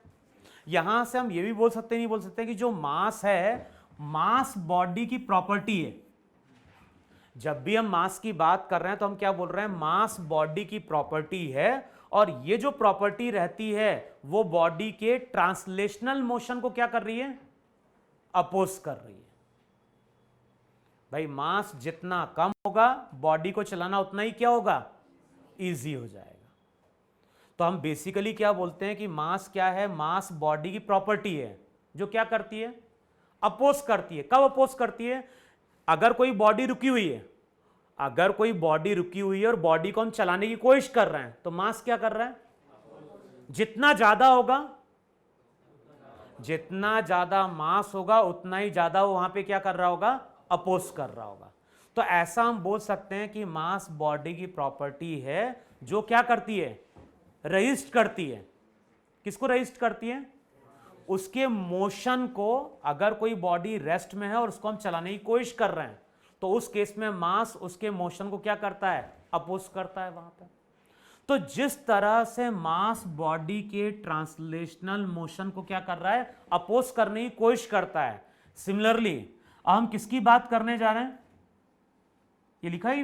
यहां से हम ये भी बोल सकते नहीं बोल सकते कि जो मास है, मास बॉडी की प्रॉपर्टी है। जब भी हम मास की बात कर रहे हैं तो हम क्या बोल रहे हैं, मास बॉडी की प्रॉपर्टी है, और ये जो प्रॉपर्टी रहती है वो बॉडी के ट्रांसलेशनल मोशन को क्या कर रही है, अपोज कर रही है। भाई मास जितना कम होगा बॉडी को चलाना उतना ही क्या होगा, इजी हो जाएगा। तो हम बेसिकली क्या बोलते हैं कि मास क्या है, मास बॉडी की प्रॉपर्टी है जो क्या करती है, अपोज करती है। कब अपोज करती है, अगर कोई बॉडी रुकी हुई है, अगर कोई बॉडी रुकी हुई है और बॉडी को हम चलाने की कोशिश कर रहे हैं तो मास क्या कर रहा है, जितना ज्यादा होगा, जितना ज्यादा मास होगा उतना ही ज्यादा वो वहां पे क्या कर रहा होगा, अपोज कर रहा होगा। तो ऐसा हम बोल सकते हैं कि मास बॉडी की प्रॉपर्टी है जो क्या करती है, रजिस्ट करती है। किसको रजिस्ट करती है, उसके मोशन को। अगर कोई बॉडी रेस्ट में है और उसको हम चलाने की कोशिश कर रहे हैं तो उस केस में मास उसके मोशन को क्या करता है, अपोज करता है वहां पे। तो जिस तरह से मास बॉडी के ट्रांसलेशनल मोशन को क्या कर रहा है, अपोज करने की कोशिश करता है, सिमिलरली हम किसकी बात करने जा रहे हैं, ये लिखा ही,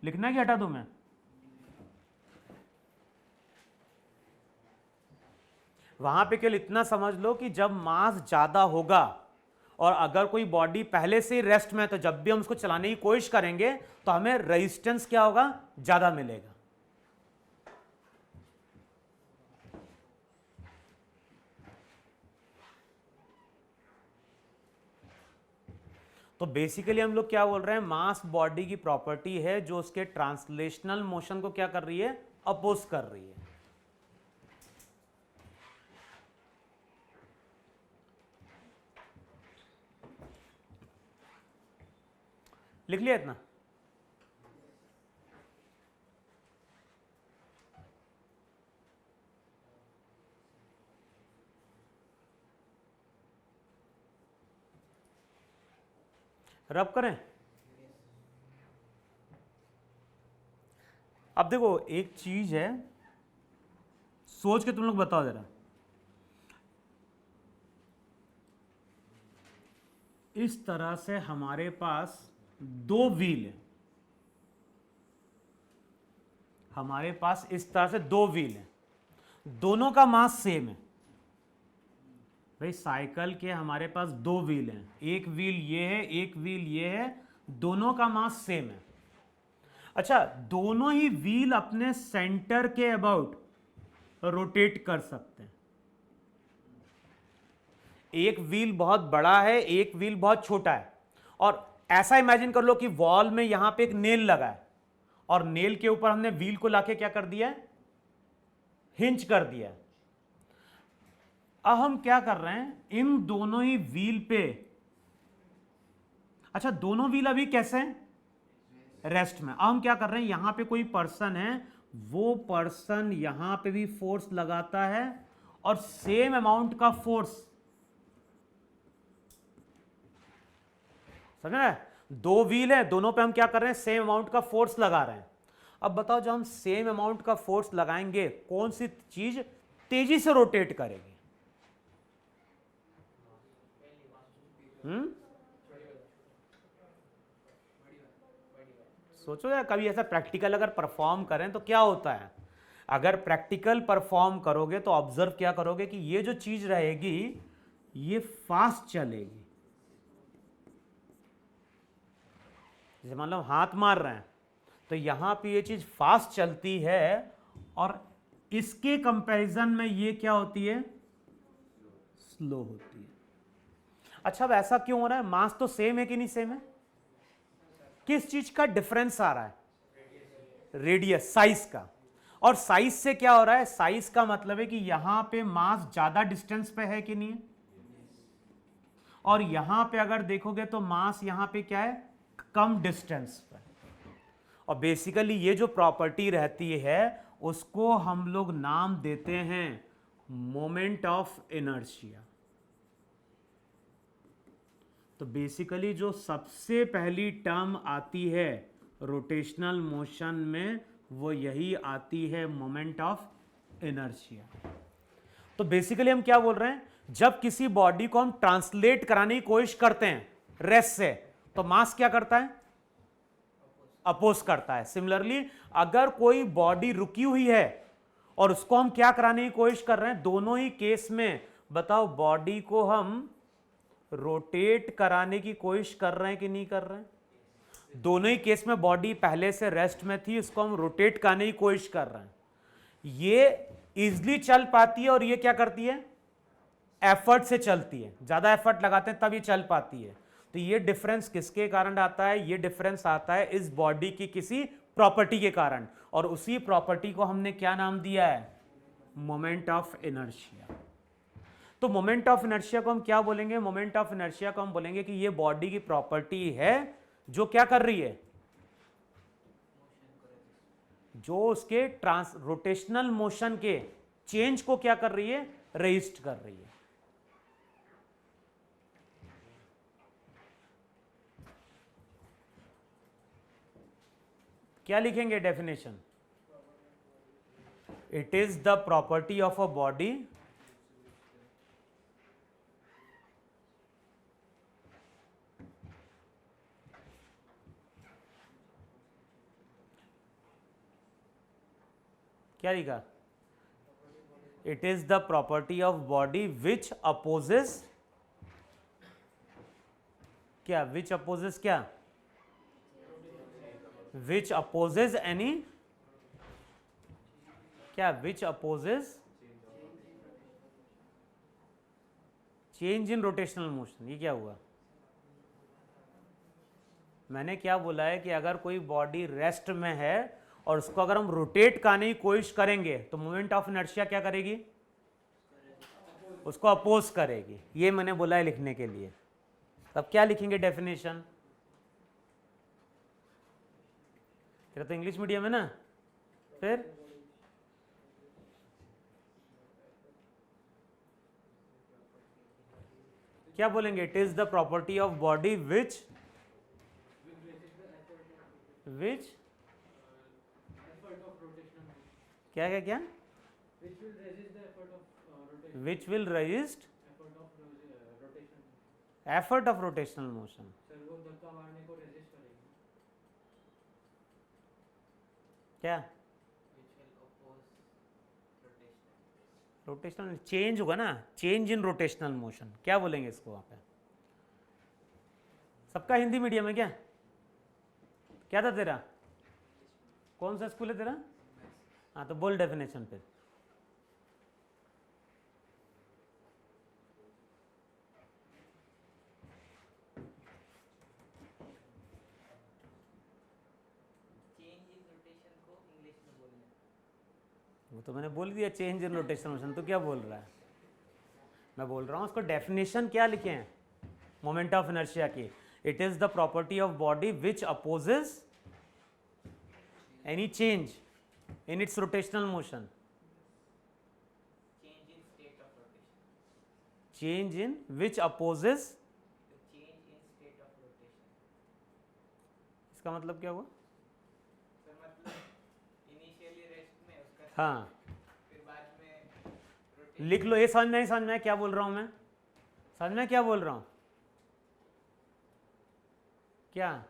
लिखना है कि हटा दूं मैं, वहां पे केवल इतना समझ लो कि जब मास ज्यादा होगा और अगर कोई बॉडी पहले से ही रेस्ट में है तो जब भी हम उसको चलाने की कोशिश करेंगे तो हमें रेजिस्टेंस क्या होगा, ज्यादा मिलेगा। तो बेसिकली हम लोग क्या बोल रहे हैं, मास बॉडी की प्रॉपर्टी है जो उसके ट्रांसलेशनल मोशन को क्या कर रही है, अपोज कर रही है। लिख लिया इतना? रब करें? अब देखो एक चीज है, सोच के तुम लोग बताओ जरा, इस तरह से हमारे पास दो व्हील है, हमारे पास इस तरह से दो व्हील है, दोनों का मास सेम है। भाई साइकिल के हमारे पास दो व्हील हैं, एक व्हील ये है, एक व्हील ये है, दोनों का मास सेम है। अच्छा, दोनों ही व्हील अपने सेंटर के अबाउट रोटेट कर सकते हैं। एक व्हील बहुत बड़ा है, एक व्हील बहुत छोटा है, और ऐसा इमेजिन कर लो कि वॉल में यहां पे एक नेल लगा है और नेल के ऊपर हमने व्हील को लाके क्या कर दिया है, हिंच कर दिया है। अब हम क्या कर रहे हैं, इन दोनों ही व्हील पे, अच्छा दोनों व्हील अभी कैसे हैं, रेस्ट में। अब हम क्या कर रहे हैं, यहां पे कोई पर्सन है, वो पर्सन यहां पे भी फोर्स लगाता है और सेम अमाउंट का फोर्स, समझ रहे, दो व्हील है, दोनों पे हम क्या कर रहे हैं, सेम अमाउंट का फोर्स लगा रहे हैं। अब बताओ जब हम सेम अमाउंट का फोर्स लगाएंगे कौन सी चीज तेजी से रोटेट करेगी? सोचो यार, कभी ऐसा प्रैक्टिकल अगर परफॉर्म करें तो क्या होता है। अगर प्रैक्टिकल परफॉर्म करोगे तो ऑब्जर्व क्या करोगे कि ये जो चीज रहेगी ये फास्ट चलेगी। जैसे मान लो हाथ मार रहे हैं तो यहां पे ये चीज फास्ट चलती है और इसके कंपैरिजन में ये क्या होती है, स्लो होती है। अच्छा, अब ऐसा क्यों हो रहा है? मास तो सेम है कि नहीं सेम है? किस चीज का डिफरेंस आ रहा है? रेडियस, साइज का। और साइज से क्या हो रहा है? साइज का मतलब है कि यहां पे मास ज्यादा डिस्टेंस पे है कि नहीं है, और यहां पे अगर देखोगे तो मास यहां पे क्या है? कम डिस्टेंस पे। और बेसिकली ये जो प्रॉपर्टी रहती है उसको हम लोग नाम देते हैं मोमेंट ऑफ इनर्शिया। तो बेसिकली जो सबसे पहली टर्म आती है रोटेशनल मोशन में वो यही आती है, मोमेंट ऑफ इनर्शिया। तो बेसिकली हम क्या बोल रहे हैं? जब किसी बॉडी को हम ट्रांसलेट कराने की कोशिश करते हैं रेस्ट से, तो मास क्या करता है? अपोज करता है। सिमिलरली अगर कोई बॉडी रुकी हुई है और उसको हम क्या कराने की कोशिश कर रहे हैं, दोनों ही केस में बताओ बॉडी को हम रोटेट कराने की कोशिश कर रहे हैं कि नहीं कर रहे हैं? दोनों ही केस में बॉडी पहले से रेस्ट में थी, इसको हम रोटेट कराने की कोशिश कर रहे हैं। ये इजिली चल पाती है और ये क्या करती है? एफर्ट से चलती है, ज्यादा एफर्ट लगाते हैं तब ये चल पाती है। तो ये डिफरेंस किसके कारण आता है? ये डिफरेंस आता है इस बॉडी की किसी प्रॉपर्टी के कारण, और उसी प्रॉपर्टी को हमने क्या नाम दिया है? Moment of inertia. तो मोमेंट ऑफ इनर्शिया को हम क्या बोलेंगे? मोमेंट ऑफ इनर्शिया को हम बोलेंगे कि ये बॉडी की प्रॉपर्टी है जो क्या कर रही है? जो उसके रोटेशनल मोशन के चेंज को क्या कर रही है? रजिस्ट कर रही है। क्या लिखेंगे definition? It is the property of a body क्या लिखा? It is the property of body which opposes क्या? विच अपोजेस क्या? विच अपोजेस एनी क्या? Which opposes change in rotational motion. ये क्या हुआ? मैंने क्या बोला है कि अगर कोई बॉडी रेस्ट में है और उसको अगर हम रोटेट करने की कोशिश करेंगे तो मोमेंट ऑफ इनर्शिया क्या करेगी? उसको अपोज करेगी। ये मैंने बोला है लिखने के लिए। तब क्या लिखेंगे डेफिनेशन? तेरा तो इंग्लिश मीडियम है ना, फिर क्या बोलेंगे? It is the property of body विच क्या क्या क्या? Which will resist effort of rotational motion. क्या? रोटेशनल चेंज होगा ना, चेंज इन रोटेशनल मोशन। क्या बोलेंगे इसको वहां पे? सबका हिंदी मीडियम है क्या? क्या था तेरा? कौन सा स्कूल है तेरा? हाँ, तो बोल डेफिनेशन फिर। वो तो मैंने बोल दिया, चेंज इन रोटेशनल मोशन। तो क्या बोल रहा है? मैं बोल रहा हूँ उसको डेफिनेशन क्या लिखे हैं मोमेंट ऑफ इनर्शिया की? It is the property of body which opposes any change in its rotational motion. Change in which opposes इसका मतलब क्या हुआ? हाँ, लिख लो। ये समझ में नहीं समझ में क्या बोल रहा हूं मैं? समझ में क्या बोल रहा हूं? क्या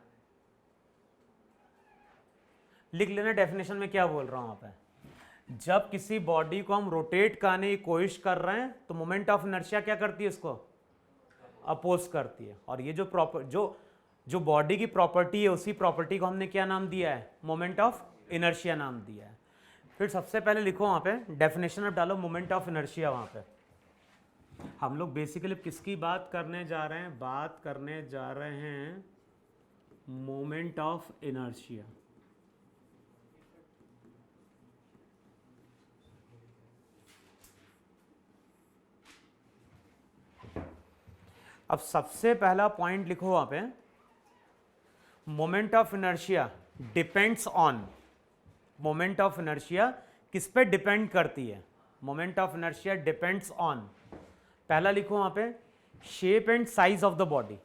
लिख लेना डेफिनेशन में क्या बोल रहा हूं वहां पे। जब किसी बॉडी को हम रोटेट करने की कोशिश कर रहे हैं तो मोमेंट ऑफ इनर्शिया क्या करती है? इसको अपोज करती है। और ये जो बॉडी की प्रॉपर्टी है उसी प्रॉपर्टी को हमने क्या नाम दिया है? मोमेंट ऑफ इनर्शिया नाम दिया है। फिर सबसे पहले लिखो वहां पे डेफिनेशन में डालो मोमेंट ऑफ इनर्शिया वहां पे। हम लोग बेसिकली किसकी बात करने जा रहे हैं? बात करने जा रहे हैं मोमेंट ऑफ इनर्शिया। अब सबसे पहला पॉइंट लिखो वहां पे, moment of inertia depends on. Moment of inertia किस पे डिपेंड करती है? Moment of inertia depends on, पहला लिखो वहां पे, shape and size of the body.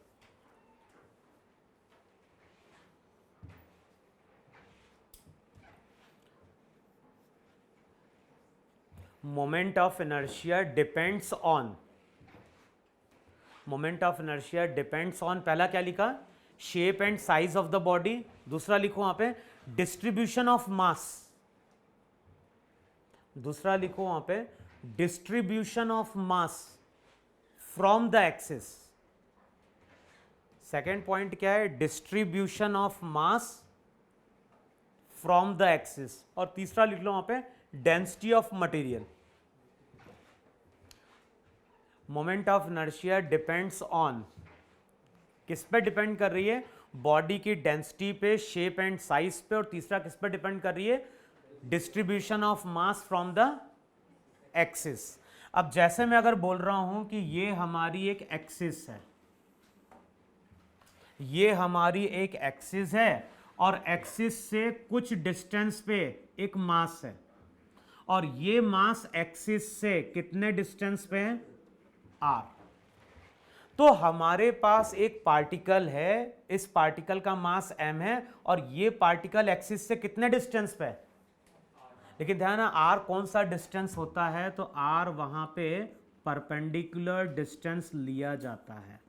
Moment of inertia depends on, moment of inertia depends on, पहला क्या लिखा? Shape and size of the body. दूसरा लिखो वहां पे डिस्ट्रीब्यूशन ऑफ मास। दूसरा लिखो वहां पे distribution of mass from the axis. Second point क्या है? Distribution of mass from the axis. और तीसरा लिख लो वहां पे density of material. Moment of inertia depends on, किस पे डिपेंड कर रही है? बॉडी की डेंसिटी पे, शेप एंड साइज पे, और तीसरा किस पे डिपेंड कर रही है? Distribution of mass from the axis. अब जैसे मैं अगर बोल रहा हूं कि ये हमारी एक एक्सिस है, ये हमारी एक एक्सिस है, और एक्सिस से कुछ डिस्टेंस पे एक मास है, और ये मास एक्सिस से कितने डिस्टेंस पे है? आर। तो हमारे पास एक पार्टिकल है, इस पार्टिकल का मास m है, और ये पार्टिकल एक्सिस से कितने डिस्टेंस पे है? लेकिन ध्यान है, r कौन सा डिस्टेंस होता है? तो r वहां पे परपेंडिकुलर डिस्टेंस लिया जाता है।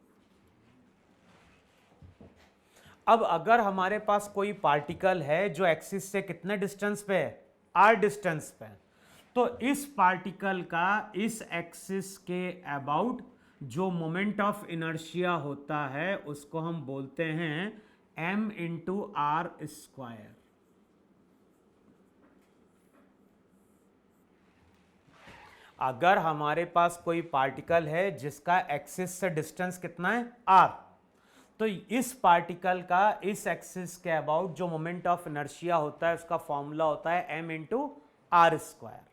अब अगर हमारे पास कोई पार्टिकल है जो एक्सिस से कितने डिस्टेंस पे है? r डिस्टेंस पे, तो इस पार्टिकल का इस एक्सिस के अबाउट जो मोमेंट ऑफ इनर्शिया होता है उसको हम बोलते हैं m इंटू आर स्क्वायर। अगर हमारे पास कोई पार्टिकल है जिसका एक्सिस से डिस्टेंस कितना है? r, तो इस पार्टिकल का इस एक्सिस के अबाउट जो मोमेंट ऑफ इनर्शिया होता है उसका फॉर्मूला होता है m इंटू आर स्क्वायर।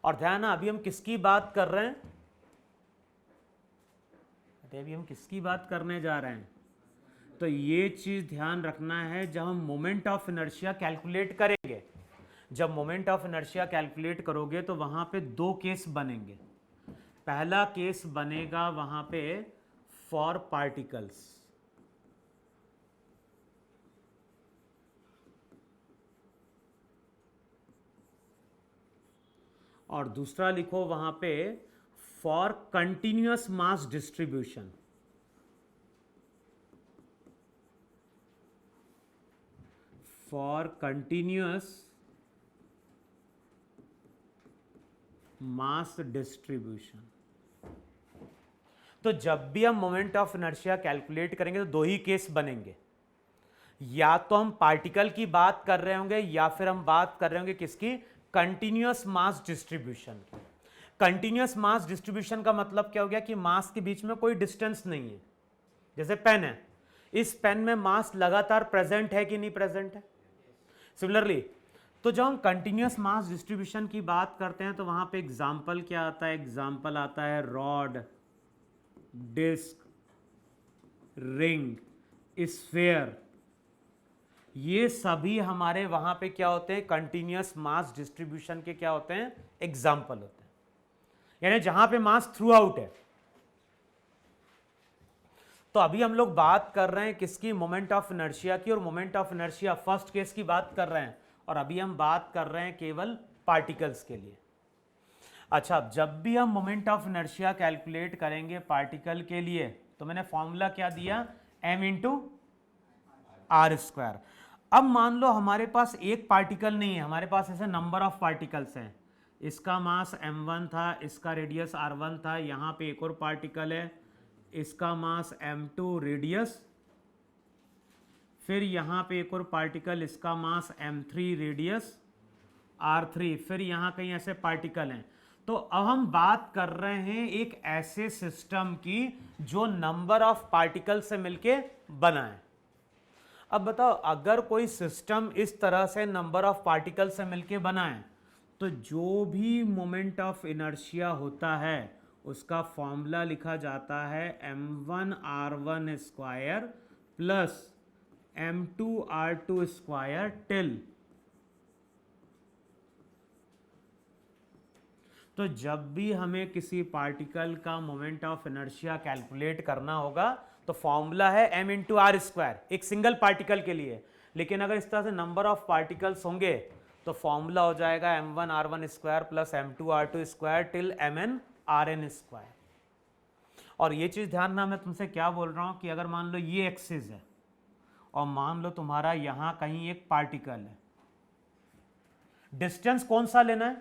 और ध्यान है, अभी हम किसकी बात कर रहे हैं? अभी हम किसकी बात करने जा रहे हैं? तो ये चीज ध्यान रखना है, जब हम मोमेंट ऑफ इनर्शिया कैलकुलेट करेंगे, जब मोमेंट ऑफ इनर्शिया कैलकुलेट करोगे तो वहां पे दो केस बनेंगे। पहला केस बनेगा वहां पे फॉर पार्टिकल्स, और दूसरा लिखो वहां पे for continuous mass distribution. For continuous mass distribution. तो जब भी हम मोमेंट ऑफ इनर्शिया कैलकुलेट करेंगे तो दो ही केस बनेंगे, या तो हम पार्टिकल की बात कर रहे होंगे या फिर हम बात कर रहे होंगे किसकी? कंटिन्यूअस मास डिस्ट्रीब्यूशन की। कंटिन्यूअस मास डिस्ट्रीब्यूशन का मतलब क्या हो गया कि मास के बीच में कोई डिस्टेंस नहीं है। जैसे पेन है, इस पेन में मास लगातार प्रेजेंट है कि नहीं प्रेजेंट है? सिमिलरली, तो जब हम कंटिन्यूअस मास डिस्ट्रीब्यूशन की बात करते हैं तो वहां पे एग्जाम्पल क्या आता है? एग्जाम्पल आता है रॉड, डिस्क, रिंग, स्फीयर। ये सभी हमारे वहां पे क्या होते हैं? कंटिन्यूअस मास डिस्ट्रीब्यूशन के क्या होते हैं? एग्जाम्पल होते हैं, यानी जहां पे मास थ्रू आउट है। तो अभी हम लोग बात कर रहे हैं किसकी? मोमेंट ऑफ इनर्शिया की, और moment of inertia first case की बात कर रहे हैं, और अभी हम बात कर रहे हैं केवल पार्टिकल्स के लिए। अच्छा, जब भी हम मोमेंट ऑफ इनर्शिया कैलकुलेट करेंगे पार्टिकल के लिए तो मैंने फॉर्मूला क्या दिया? m into r square. अब मान लो हमारे पास एक पार्टिकल नहीं है, हमारे पास ऐसे नंबर ऑफ पार्टिकल्स हैं। इसका मास m1 था, इसका रेडियस r1 था, यहाँ पे एक और पार्टिकल है, इसका मास m2 रेडियस, फिर यहाँ पे एक और पार्टिकल, इसका मास m3 रेडियस, r3, फिर यहाँ कहीं ऐसे पार्टिकल हैं। तो अब हम बात कर रहे हैं एक ऐसे सिस्टम की जो नंबर ऑफ पार्टिकल से मिलके बना है। अब बताओ, अगर कोई सिस्टम इस तरह से नंबर ऑफ पार्टिकल से मिलके बना है तो जो भी मोमेंट ऑफ इनर्शिया होता है उसका फॉर्मूला लिखा जाता है m1r1 square plus m2r2 square till. तो जब भी हमें किसी पार्टिकल का मोमेंट ऑफ इनर्शिया कैलकुलेट करना होगा तो फॉर्मूला है m इंटू आर स्क्वायर, एक सिंगल पार्टिकल के लिए। लेकिन अगर इस तरह से नंबर ऑफ पार्टिकल्स होंगे तो फॉर्मूला हो जाएगा m1r1 square plus m2r2 square till mn square. और ये चीज ध्यान रखना, मैं तुमसे क्या बोल रहा हूं कि अगर मान लो ये एक्सिस है और मान लो तुम्हारा यहां कहीं एक पार्टिकल है, डिस्टेंस कौन सा लेना है?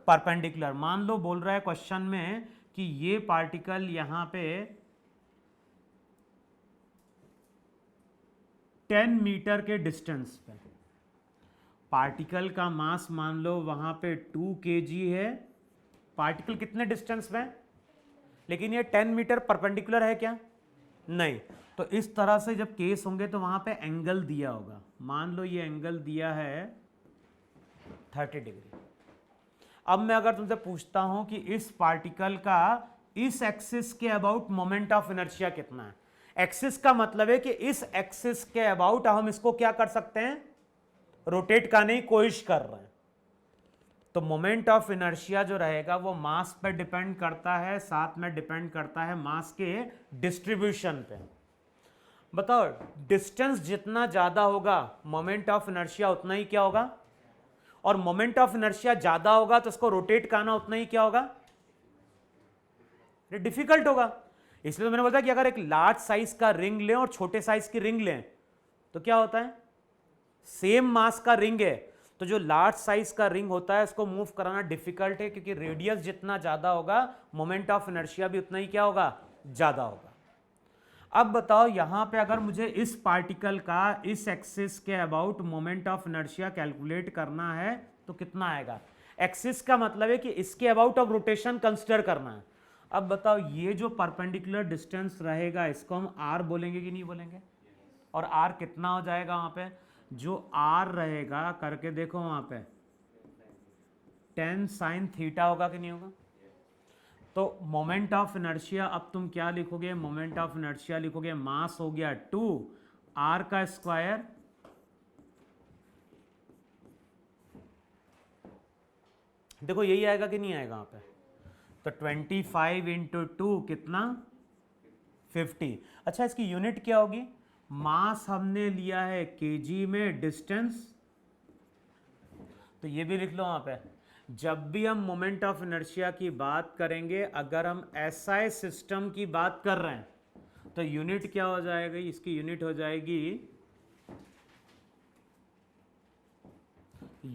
परपेंडिकुलर। मान लो बोल रहा है क्वेश्चन में कि ये पार्टिकल यहां पे 10 मीटर के डिस्टेंस पे, पार्टिकल का मास मान लो वहां पे 2 kg है, पार्टिकल कितने डिस्टेंस में, लेकिन ये 10 मीटर परपेंडिकुलर है क्या? नहीं। तो इस तरह से जब केस होंगे तो वहां पे एंगल दिया होगा, मान लो ये एंगल दिया है 30 डिग्री। अब मैं अगर तुमसे पूछता हूं कि इस पार्टिकल का इस एक्सिस के अबाउट मोमेंट ऑफ इनर्शिया कितना है, एक्सिस का मतलब है कि इस एक्सिस के अबाउट हम इसको क्या कर सकते हैं, रोटेट करने की कोशिश कर रहे हैं। तो मोमेंट ऑफ इनर्शिया जो रहेगा वो मास पे डिपेंड करता है, साथ में डिपेंड करता है मास के डिस्ट्रीब्यूशन पे। बताओ, डिस्टेंस जितना ज्यादा होगा मोमेंट ऑफ इनर्शिया उतना ही क्या होगा, और मोमेंट ऑफ इनर्शिया ज्यादा होगा तो उसको रोटेट करना उतना ही क्या होगा, डिफिकल्ट होगा। इसलिए तो मैंने बोला कि अगर एक लार्ज साइज का रिंग लें और छोटे साइज की रिंग लें तो क्या होता है, सेम मास का रिंग है तो जो लार्ज साइज का रिंग होता है उसको मूव कराना डिफिकल्ट है, क्योंकि रेडियस जितना ज्यादा होगा मोमेंट ऑफ इनर्शिया भी उतना ही क्या होगा, ज्यादा होगा। अब बताओ, यहां पे अगर मुझे इस पार्टिकल का इस एक्सिस के about moment of inertia calculate करना है तो कितना आएगा, एक्सिस का मतलब है कि इसके अबाउट ऑफ रोटेशन कंसिडर करना है। अब बताओ, ये जो परपेंडिकुलर डिस्टेंस रहेगा इसको हम r बोलेंगे कि नहीं बोलेंगे, और r कितना हो जाएगा वहां पे, जो r रहेगा करके देखो वहां पे 10 sin थीटा होगा कि नहीं होगा। तो मोमेंट ऑफ इनर्शिया अब तुम क्या लिखोगे, मोमेंट ऑफ इनर्शिया लिखोगे मास हो गया 2 r का स्क्वायर देखो यही आएगा कि नहीं आएगा वहां पे, तो 25 इंटू 2 कितना 50। अच्छा, इसकी यूनिट क्या होगी, मास हमने लिया है केजी में, डिस्टेंस तो ये भी लिख लो वहां पे। जब भी हम मोमेंट ऑफ इनर्शिया की बात करेंगे, अगर हम SI सिस्टम की बात कर रहे हैं तो यूनिट क्या हो जाएगी, इसकी यूनिट हो जाएगी,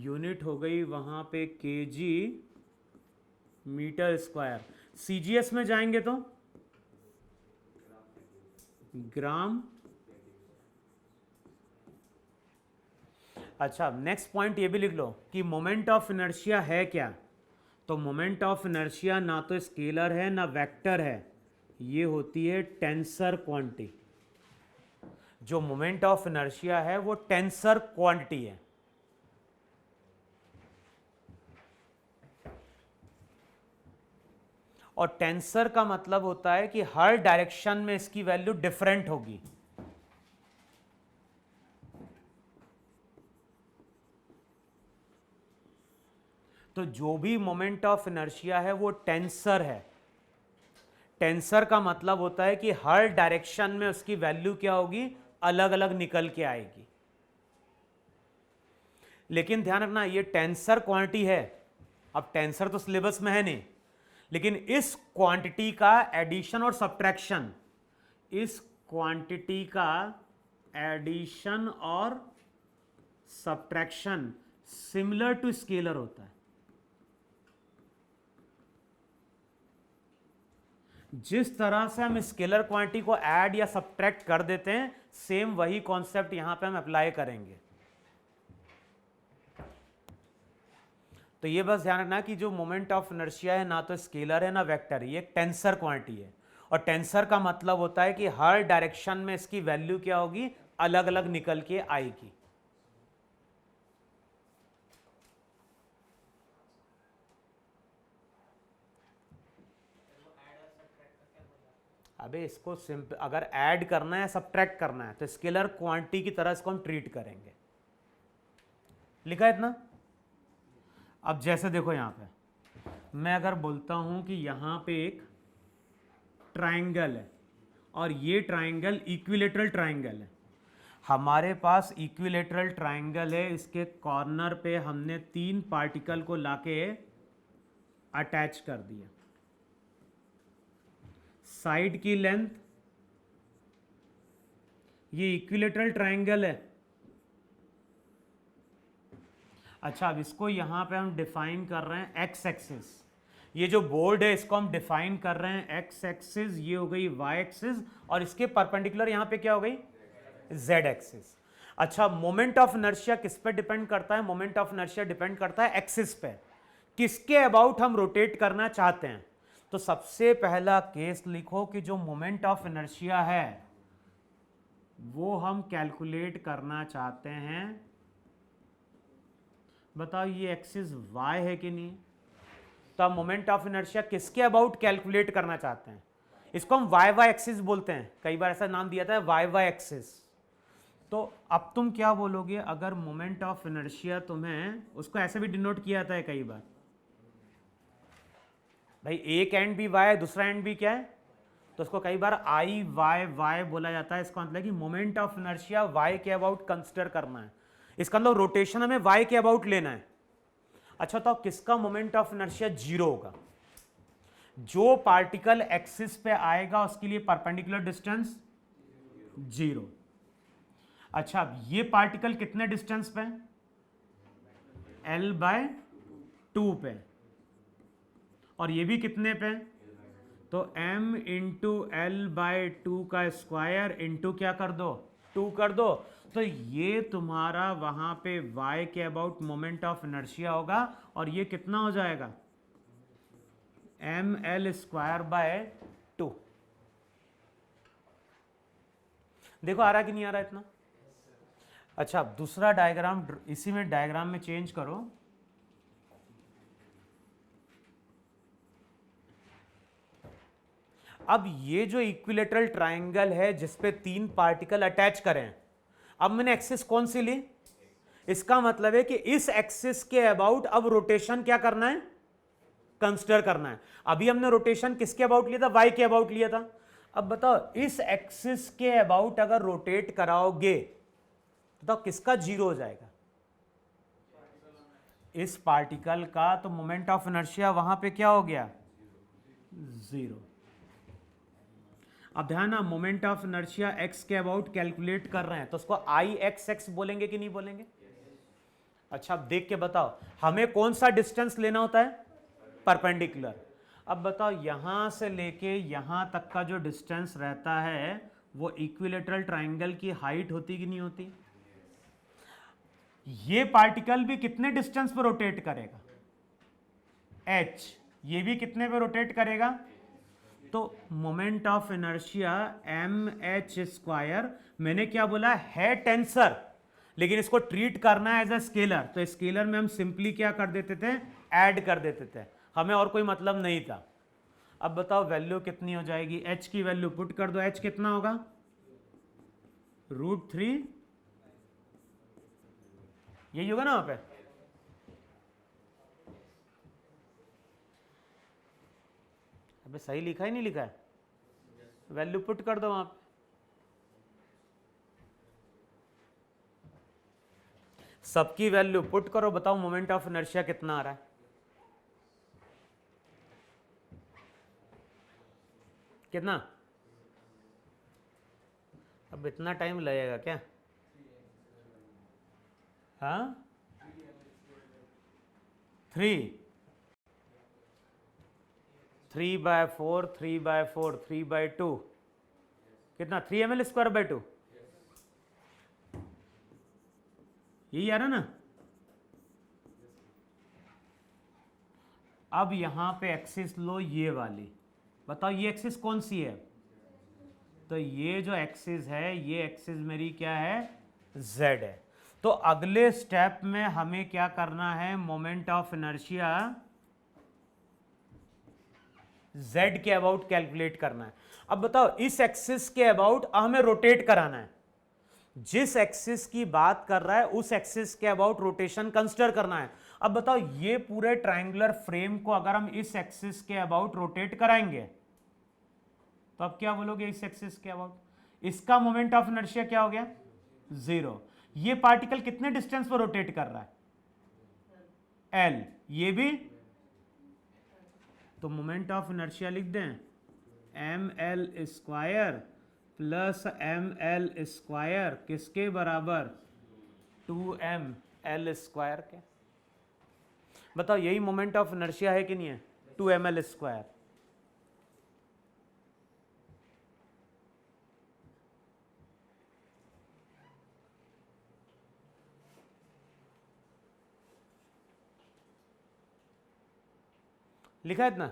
यूनिट हो गई वहां पे केजी मीटर स्क्वायर। CGS में जाएंगे तो ग्राम। अच्छा, नेक्स्ट पॉइंट ये भी लिख लो कि मोमेंट ऑफ इनर्शिया है क्या, तो मोमेंट ऑफ इनर्शिया ना तो स्केलर है ना वेक्टर है, ये होती है टेंसर क्वांटिटी। जो मोमेंट ऑफ इनर्शिया है वो टेंसर क्वांटिटी है। और टेंसर का मतलब होता है कि हर डायरेक्शन में इसकी वैल्यू डिफरेंट होगी। तो जो भी मोमेंट ऑफ इनर्शिया है वो टेंसर है। टेंसर का मतलब होता है कि हर डायरेक्शन में उसकी वैल्यू क्या होगी, अलग अलग निकल के आएगी। लेकिन ध्यान रखना, ये टेंसर क्वांटिटी है। अब टेंसर तो सिलेबस में है नहीं, लेकिन इस क्वांटिटी का एडिशन और सब्ट्रैक्शन, इस क्वांटिटी का एडिशन और सब्ट्रैक्शन सिमिलर टू स्केलर होता है। जिस तरह से हम स्केलर क्वांटिटी को ऐड या सब्ट्रैक्ट कर देते हैं, सेम वही कॉन्सेप्ट यहां पे हम अप्लाई करेंगे। तो ये बस ध्यान रखना कि जो मोमेंट ऑफ इनर्शिया है ना तो स्केलर है ना वेक्टर है, ये एक टेंसर क्वांटिटी है। और टेंसर का मतलब होता है कि हर डायरेक्शन में इसकी वैल्यू क्या होगी, अलग अलग निकल के आएगी। अबे इसको सिंपल अगर ऐड करना है सब्ट्रैक्ट करना है तो स्केलर क्वांटिटी की तरह इसको हम ट्रीट करेंगे। लिखा है इतना। अब जैसे देखो यहां पे मैं अगर बोलता हूं कि यहां पे एक ट्राइंगल है और ये ट्राइंगल इक्विलेटरल ट्राइंगल है, हमारे पास इक्विलेटरल ट्राइंगल है, इसके कॉर्नर पे हमने 3 पार्टिकल को लाके अटैच कर दिया। साइड की लेंथ, ये इक्विलेटरल ट्राइंगल है। अच्छा अब इसको यहां पे हम डिफाइन कर रहे हैं एक्स एक्सिस। ये जो बोर्ड है इसको हम डिफाइन कर रहे हैं एक्स एक्सिस, ये हो गई वाई एक्सिस, और इसके परपेंडिकुलर यहां पे क्या हो गई, जेड एक्सिस। अच्छा मोमेंट ऑफ इनर्शिया किस पे डिपेंड करता है, मोमेंट ऑफ इनर्शिया डिपेंड करता है एक्सिस पे, किसके अबाउट हम रोटेट करना चाहते हैं। तो सबसे पहला केस लिखो कि जो मोमेंट ऑफ इनर्शिया है वो हम कैलकुलेट करना चाहते हैं। बताओ ये एक्सिस वाई है कि नहीं। तो हम मोमेंट ऑफ इनर्शिया किसके अबाउट कैलकुलेट करना चाहते हैं, इसको हम वाई वाई एक्सिस बोलते हैं, कई बार ऐसा नाम दिया था वाई वाई एक्सिस। तो अब तुम क्या बोलोगे, अगर मोमेंट ऑफ इनर्शिया तुम्हें, उसको ऐसे भी डिनोट किया जाता है कई बार, भाई एक एंड भी वाई है दूसरा एंड भी क्या है, तो उसको कई बार आई वाई वाई बोला जाता है। इसका मतलब कि मोमेंट ऑफ इनर्शिया वाई के अबाउट कंसिडर करना है, इसका मतलब रोटेशन हमें वाई के अबाउट लेना है। अच्छा तो किसका मोमेंट ऑफ इनर्शिया 0 होगा, जो पार्टिकल एक्सिस पे आएगा उसके लिए परपेंडिकुलर डिस्टेंस 0। अच्छा अब ये पार्टिकल कितने डिस्टेंस पे, l/2 पे, और ये भी कितने पे, तो m इंटू l/2 का स्क्वायर इंटू क्या कर दो, 2 कर दो। तो ये तुम्हारा वहां पे y के अबाउट मोमेंट ऑफ इनर्शिया होगा, और ये कितना हो जाएगा, ml²/2। देखो आ रहा कि नहीं आ रहा इतना। अच्छा अब दूसरा डायग्राम, इसी में डायग्राम में चेंज करो। अब ये जो इक्विलेटरल ट्राइंगल है जिसपे 3 पार्टिकल अटैच करें, अब मैंने एक्सिस कौन सी ली, इसका मतलब है कि इस एक्सिस के अबाउट अब रोटेशन क्या करना है, कंसिडर करना है। अभी हमने रोटेशन किसके अबाउट लिया था, वाई के अबाउट लिया था। अब बताओ इस एक्सिस के अबाउट अगर रोटेट कराओगे तो किसका 0 हो जाएगा, इस पार्टिकल का। तो मोमेंट ऑफ इनर्शिया वहां पे क्या हो गया, 0। अब ध्यान ना, मोमेंट ऑफ इनर्शिया एक्स के अबाउट कैलकुलेट कर रहे हैं तो उसको आई एक्स एक्स बोलेंगे कि नहीं बोलेंगे। अच्छा अब देख के बताओ हमें कौन सा डिस्टेंस लेना होता है, परपेंडिकुलर। अब बताओ यहां से लेके यहां तक का जो डिस्टेंस रहता है वो इक्विलेटरल ट्राइंगल की हाइट होती कि नहीं होती। ये पार्टिकल भी कितने डिस्टेंस पर रोटेट करेगा, h, ये भी कितने पे रोटेट करेगा। तो मोमेंट ऑफ इनर्शिया mh², मैंने क्या बोला है टेंसर, लेकिन इसको ट्रीट करना है एज अ स्केलर, तो स्केलर में हम सिंपली क्या कर देते थे, ऐड कर देते थे, हमें और कोई मतलब नहीं था। अब बताओ वैल्यू कितनी हो जाएगी, h की वैल्यू पुट कर दो, h कितना होगा, √3, यही होगा ना वहां पे। अबे सही लिखा ही नहीं लिखा है, वैल्यू पुट कर दो वहां पे। सबकी वैल्यू पुट करो, बताओ मोमेंट ऑफ इनर्शिया कितना आ रहा है, कितना। अब इतना टाइम लगेगा क्या, हाँ 3/4 3/4 3/2 कितना, 3ml²/2, यही आ रहा ना। अब यहां पे एक्सिस लो ये वाली, बताओ ये एक्सिस कौन सी है? तो ये जो एक्सिस है ये एक्सिस मेरी क्या है? z है। तो अगले स्टेप में हमें क्या करना है? मोमेंट ऑफ इनर्शिया z के अबाउट कैलकुलेट करना है। अब बताओ इस एक्सिस के अबाउट हमें रोटेट कराना है, जिस एक्सिस की बात कर रहा है उस एक्सिस के अबाउट रोटेशन कंसीडर करना है। अब बताओ ये पूरे ट्रायंगुलर फ्रेम को अगर हम इस एक्सिस के अबाउट रोटेट कराएंगे तो अब क्या बोलोगे? इस एक्सिस के अबाउट इसका मोमेंट ऑफ इनर्शिया क्या हो गया? 0। ये पार्टिकल कितने डिस्टेंस पर रोटेट कर रहा है? l। ये भी, तो मोमेंट ऑफ इनर्शिया लिख दें ml square plus ml square किसके बराबर? 2ml स्क्वायर के। बताओ यही मोमेंट ऑफ इनर्शिया है कि नहीं है? 2ml square. लिखा है इतना?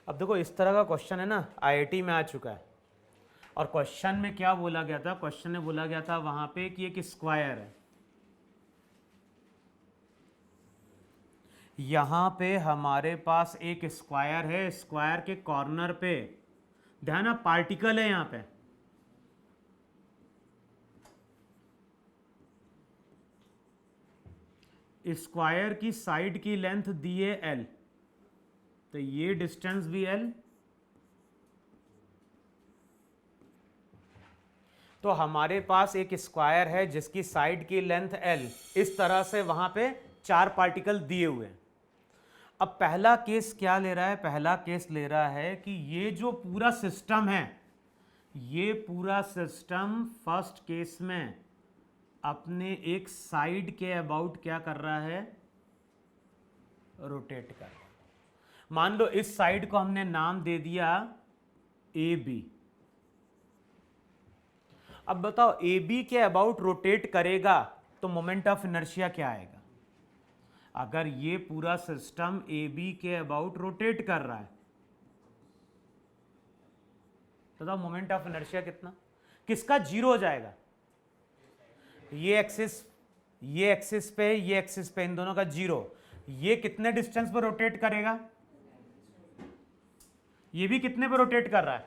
अब देखो इस तरह का क्वेश्चन है ना, आईआईटी में आ चुका है। और क्वेश्चन में क्या बोला गया था? क्वेश्चन में बोला गया था वहां पे कि एक स्क्वायर है, यहां पे हमारे पास एक स्क्वायर है, स्क्वायर के कॉर्नर पे ध्यान, पार्टिकल है यहां पे, स्क्वायर की साइड की लेंथ दी है l, तो ये डिस्टेंस भी l। तो हमारे पास एक स्क्वायर है जिसकी साइड की लेंथ l, इस तरह से वहां पे 4 पार्टिकल दिए हुए हैं। अब पहला केस क्या ले रहा है? पहला केस ले रहा है कि ये जो पूरा सिस्टम है, ये पूरा सिस्टम फर्स्ट केस में अपने एक साइड के अबाउट क्या कर रहा है? रोटेट कर रहा है। मान लो इस साइड को हमने नाम दे दिया ए बी। अब बताओ ए बी के अबाउट रोटेट करेगा तो मोमेंट ऑफ इनर्शिया क्या आएगा? अगर ये पूरा सिस्टम ए बी के अबाउट रोटेट कर रहा है तो बताओ मोमेंट ऑफ इनर्शिया कितना? किसका 0 हो जाएगा? ये एक्सिस पे, ये एक्सिस पे, इन दोनों का 0। ये कितने डिस्टेंस पर रोटेट करेगा? ये भी कितने पर रोटेट कर रहा है?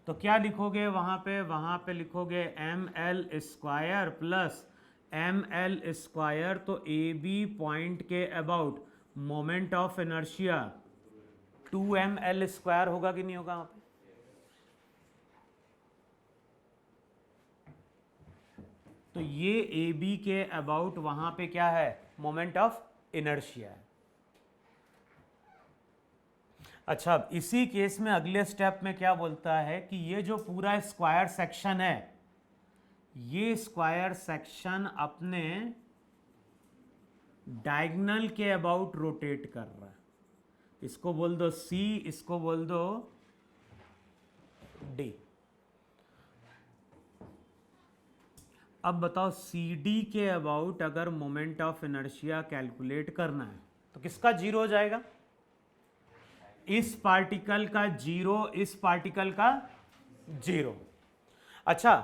तो क्या लिखोगे वहां पे? वहां पे लिखोगे ml square plus ml square, तो ए बी पॉइंट के about moment of inertia 2ml square होगा कि नहीं होगा वहां पे? तो ये ए बी के अबाउट वहां पे क्या है? मोमेंट ऑफ इनर्शिया है। अच्छा, अब इसी केस में अगले स्टेप में क्या बोलता है कि ये जो पूरा स्क्वायर सेक्शन है, ये स्क्वायर सेक्शन अपने डायगोनल के अबाउट रोटेट कर रहा है। इसको बोल दो C, इसको बोल दो D। अब बताओ CD के अबाउट अगर मोमेंट ऑफ इनर्शिया कैलकुलेट करना है तो किसका 0 हो जाएगा? इस पार्टिकल का 0, इस पार्टिकल का 0। अच्छा,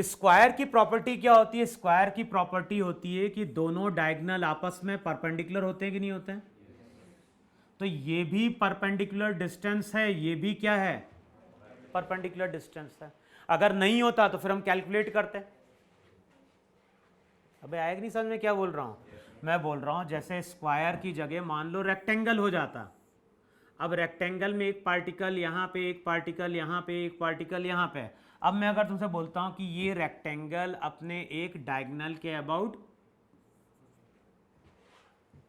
स्क्वायर की प्रॉपर्टी क्या होती है? स्क्वायर की प्रॉपर्टी होती है कि दोनों डायगोनल आपस में परपेंडिकुलर होते हैं कि नहीं होते हैं? तो ये भी परपेंडिकुलर डिस्टेंस है, ये भी क्या है? परपेंडिकुलर डिस्टेंस है। अगर नहीं होता तो फिर हम कैलकुलेट करते हैं। अबे आएगा नहीं समझ में क्या बोल रहा हूं? मैं बोल रहा हूं जैसे स्क्वायर की जगह मान लो रेक्टेंगल हो जाता। अब रेक्टेंगल में एक पार्टिकल यहाँ पे, एक पार्टिकल यहाँ पे, एक पार्टिकल यहाँ पे। अब मैं अगर तुमसे बोलता हूं कि ये रेक्टेंगल अपने एक डायगोनल के अबाउट,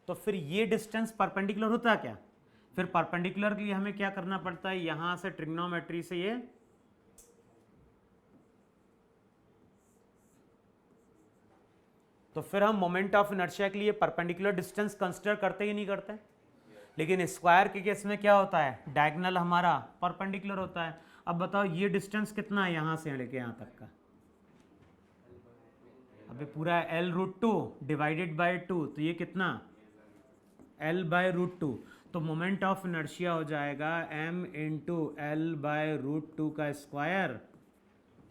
तो फिर ये डिस्टेंस परपेंडिकुलर होता है क्या? फिर परपेंडिकुलर के लिए हमें क्या करना पड़ता है? यहां से ट्रिग्नोमेट्री से ये तो फिर हम मोमेंट ऑफ इनर्शिया के लिए परपेंडिकुलर डिस्टेंस कंसीडर करते ही नहीं करते। लेकिन स्क्वायर के केस में क्या होता है? डायगोनल हमारा परपेंडिकुलर होता है। अब बताओ ये डिस्टेंस कितना है यहां से लेके यहां तक का? अबे पूरा L√2 डिवाइडेड बाय 2, तो ये कितना L/√2, तो मोमेंट ऑफ इनर्शिया हो जाएगा m इंटू L/√2 का स्क्वायर।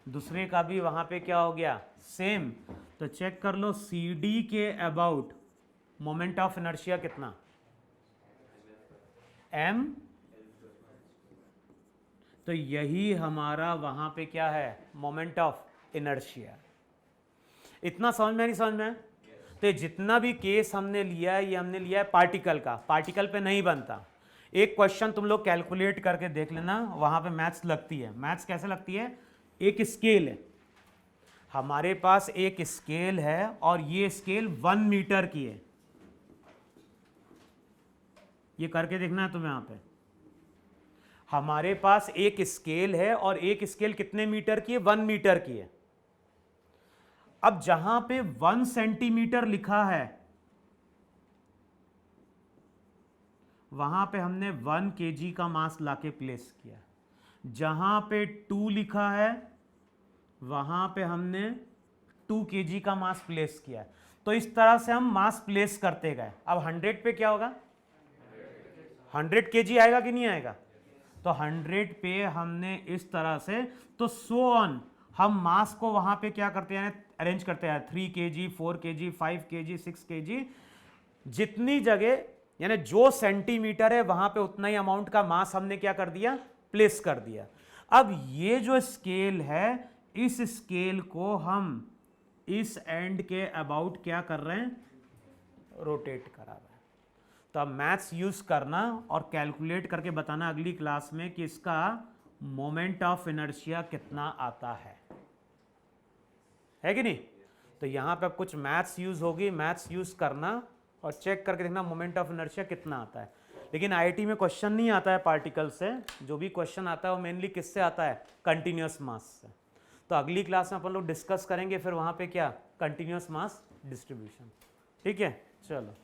दूसरे का भी वहां पे क्या हो गया सेम, तो चेक कर लो CD के अबाउट मोमेंट ऑफ इनर्शिया कितना m, तो यही हमारा वहां पे क्या है मोमेंट ऑफ इनर्शिया। इतना समझ में नहीं समझ में? तो जितना भी केस हमने लिया है ये हमने लिया है पार्टिकल का, पार्टिकल पे नहीं बनता। एक क्वेश्चन तुम लोग कैलकुलेट करके देख लेना, वहां पे मैथ्स लगती है। मैथ्स कैसे लगती है, एक स्केल है हमारे पास, एक स्केल है और ये स्केल 1 मीटर की है। ये करके देखना है तुम्हें। यहां पे हमारे पास एक स्केल है और एक स्केल कितने मीटर की है, 1 मीटर की है। अब जहां पे 1 सेंटीमीटर लिखा है वहां पे हमने 1 kg का मास लाके प्लेस किया। जहां पे 2 लिखा है वहां पे हमने 2 kg का मास प्लेस किया। तो इस तरह से हम मास प्लेस करते गए। अब 100 पे क्या होगा, 100 kg आएगा कि नहीं आएगा, तो 100 पे हमने इस तरह से, तो सो ऑन हम मास को वहां पे क्या करते हैं अरेंज करते हैं, 3 kg 4 kg 5 kg 6 kg, जितनी जगह यानी जो सेंटीमीटर है वहां पे उतना ही अमाउंट का मास हमने क्या कर दिया प्लेस कर दिया। अब ये जो स्केल है इस स्केल को हम इस एंड के अबाउट क्या कर रहे हैं रोटेट करा रहे हैं। तो अब मैथ्स यूज करना और कैलकुलेट करके बताना अगली क्लास में कि इसका मोमेंट ऑफ इनर्शिया कितना आता है कि नहीं। तो यहां पे अब कुछ मैथ्स यूज होगी, मैथ्स यूज करना और चेक करके देखना मोमेंट ऑफ इनर्शिया कितना आता है। लेकिन आईआईटी में क्वेश्चन नहीं आता है पार्टिकल से, जो भी क्वेश्चन आता है वो मेनली किससे आता है कंटिन्यूअस मास से। तो अगली क्लास में अपन लोग डिस्कस करेंगे फिर वहां पे क्या कंटिन्यूअस मास डिस्ट्रीब्यूशन। ठीक है, चलो।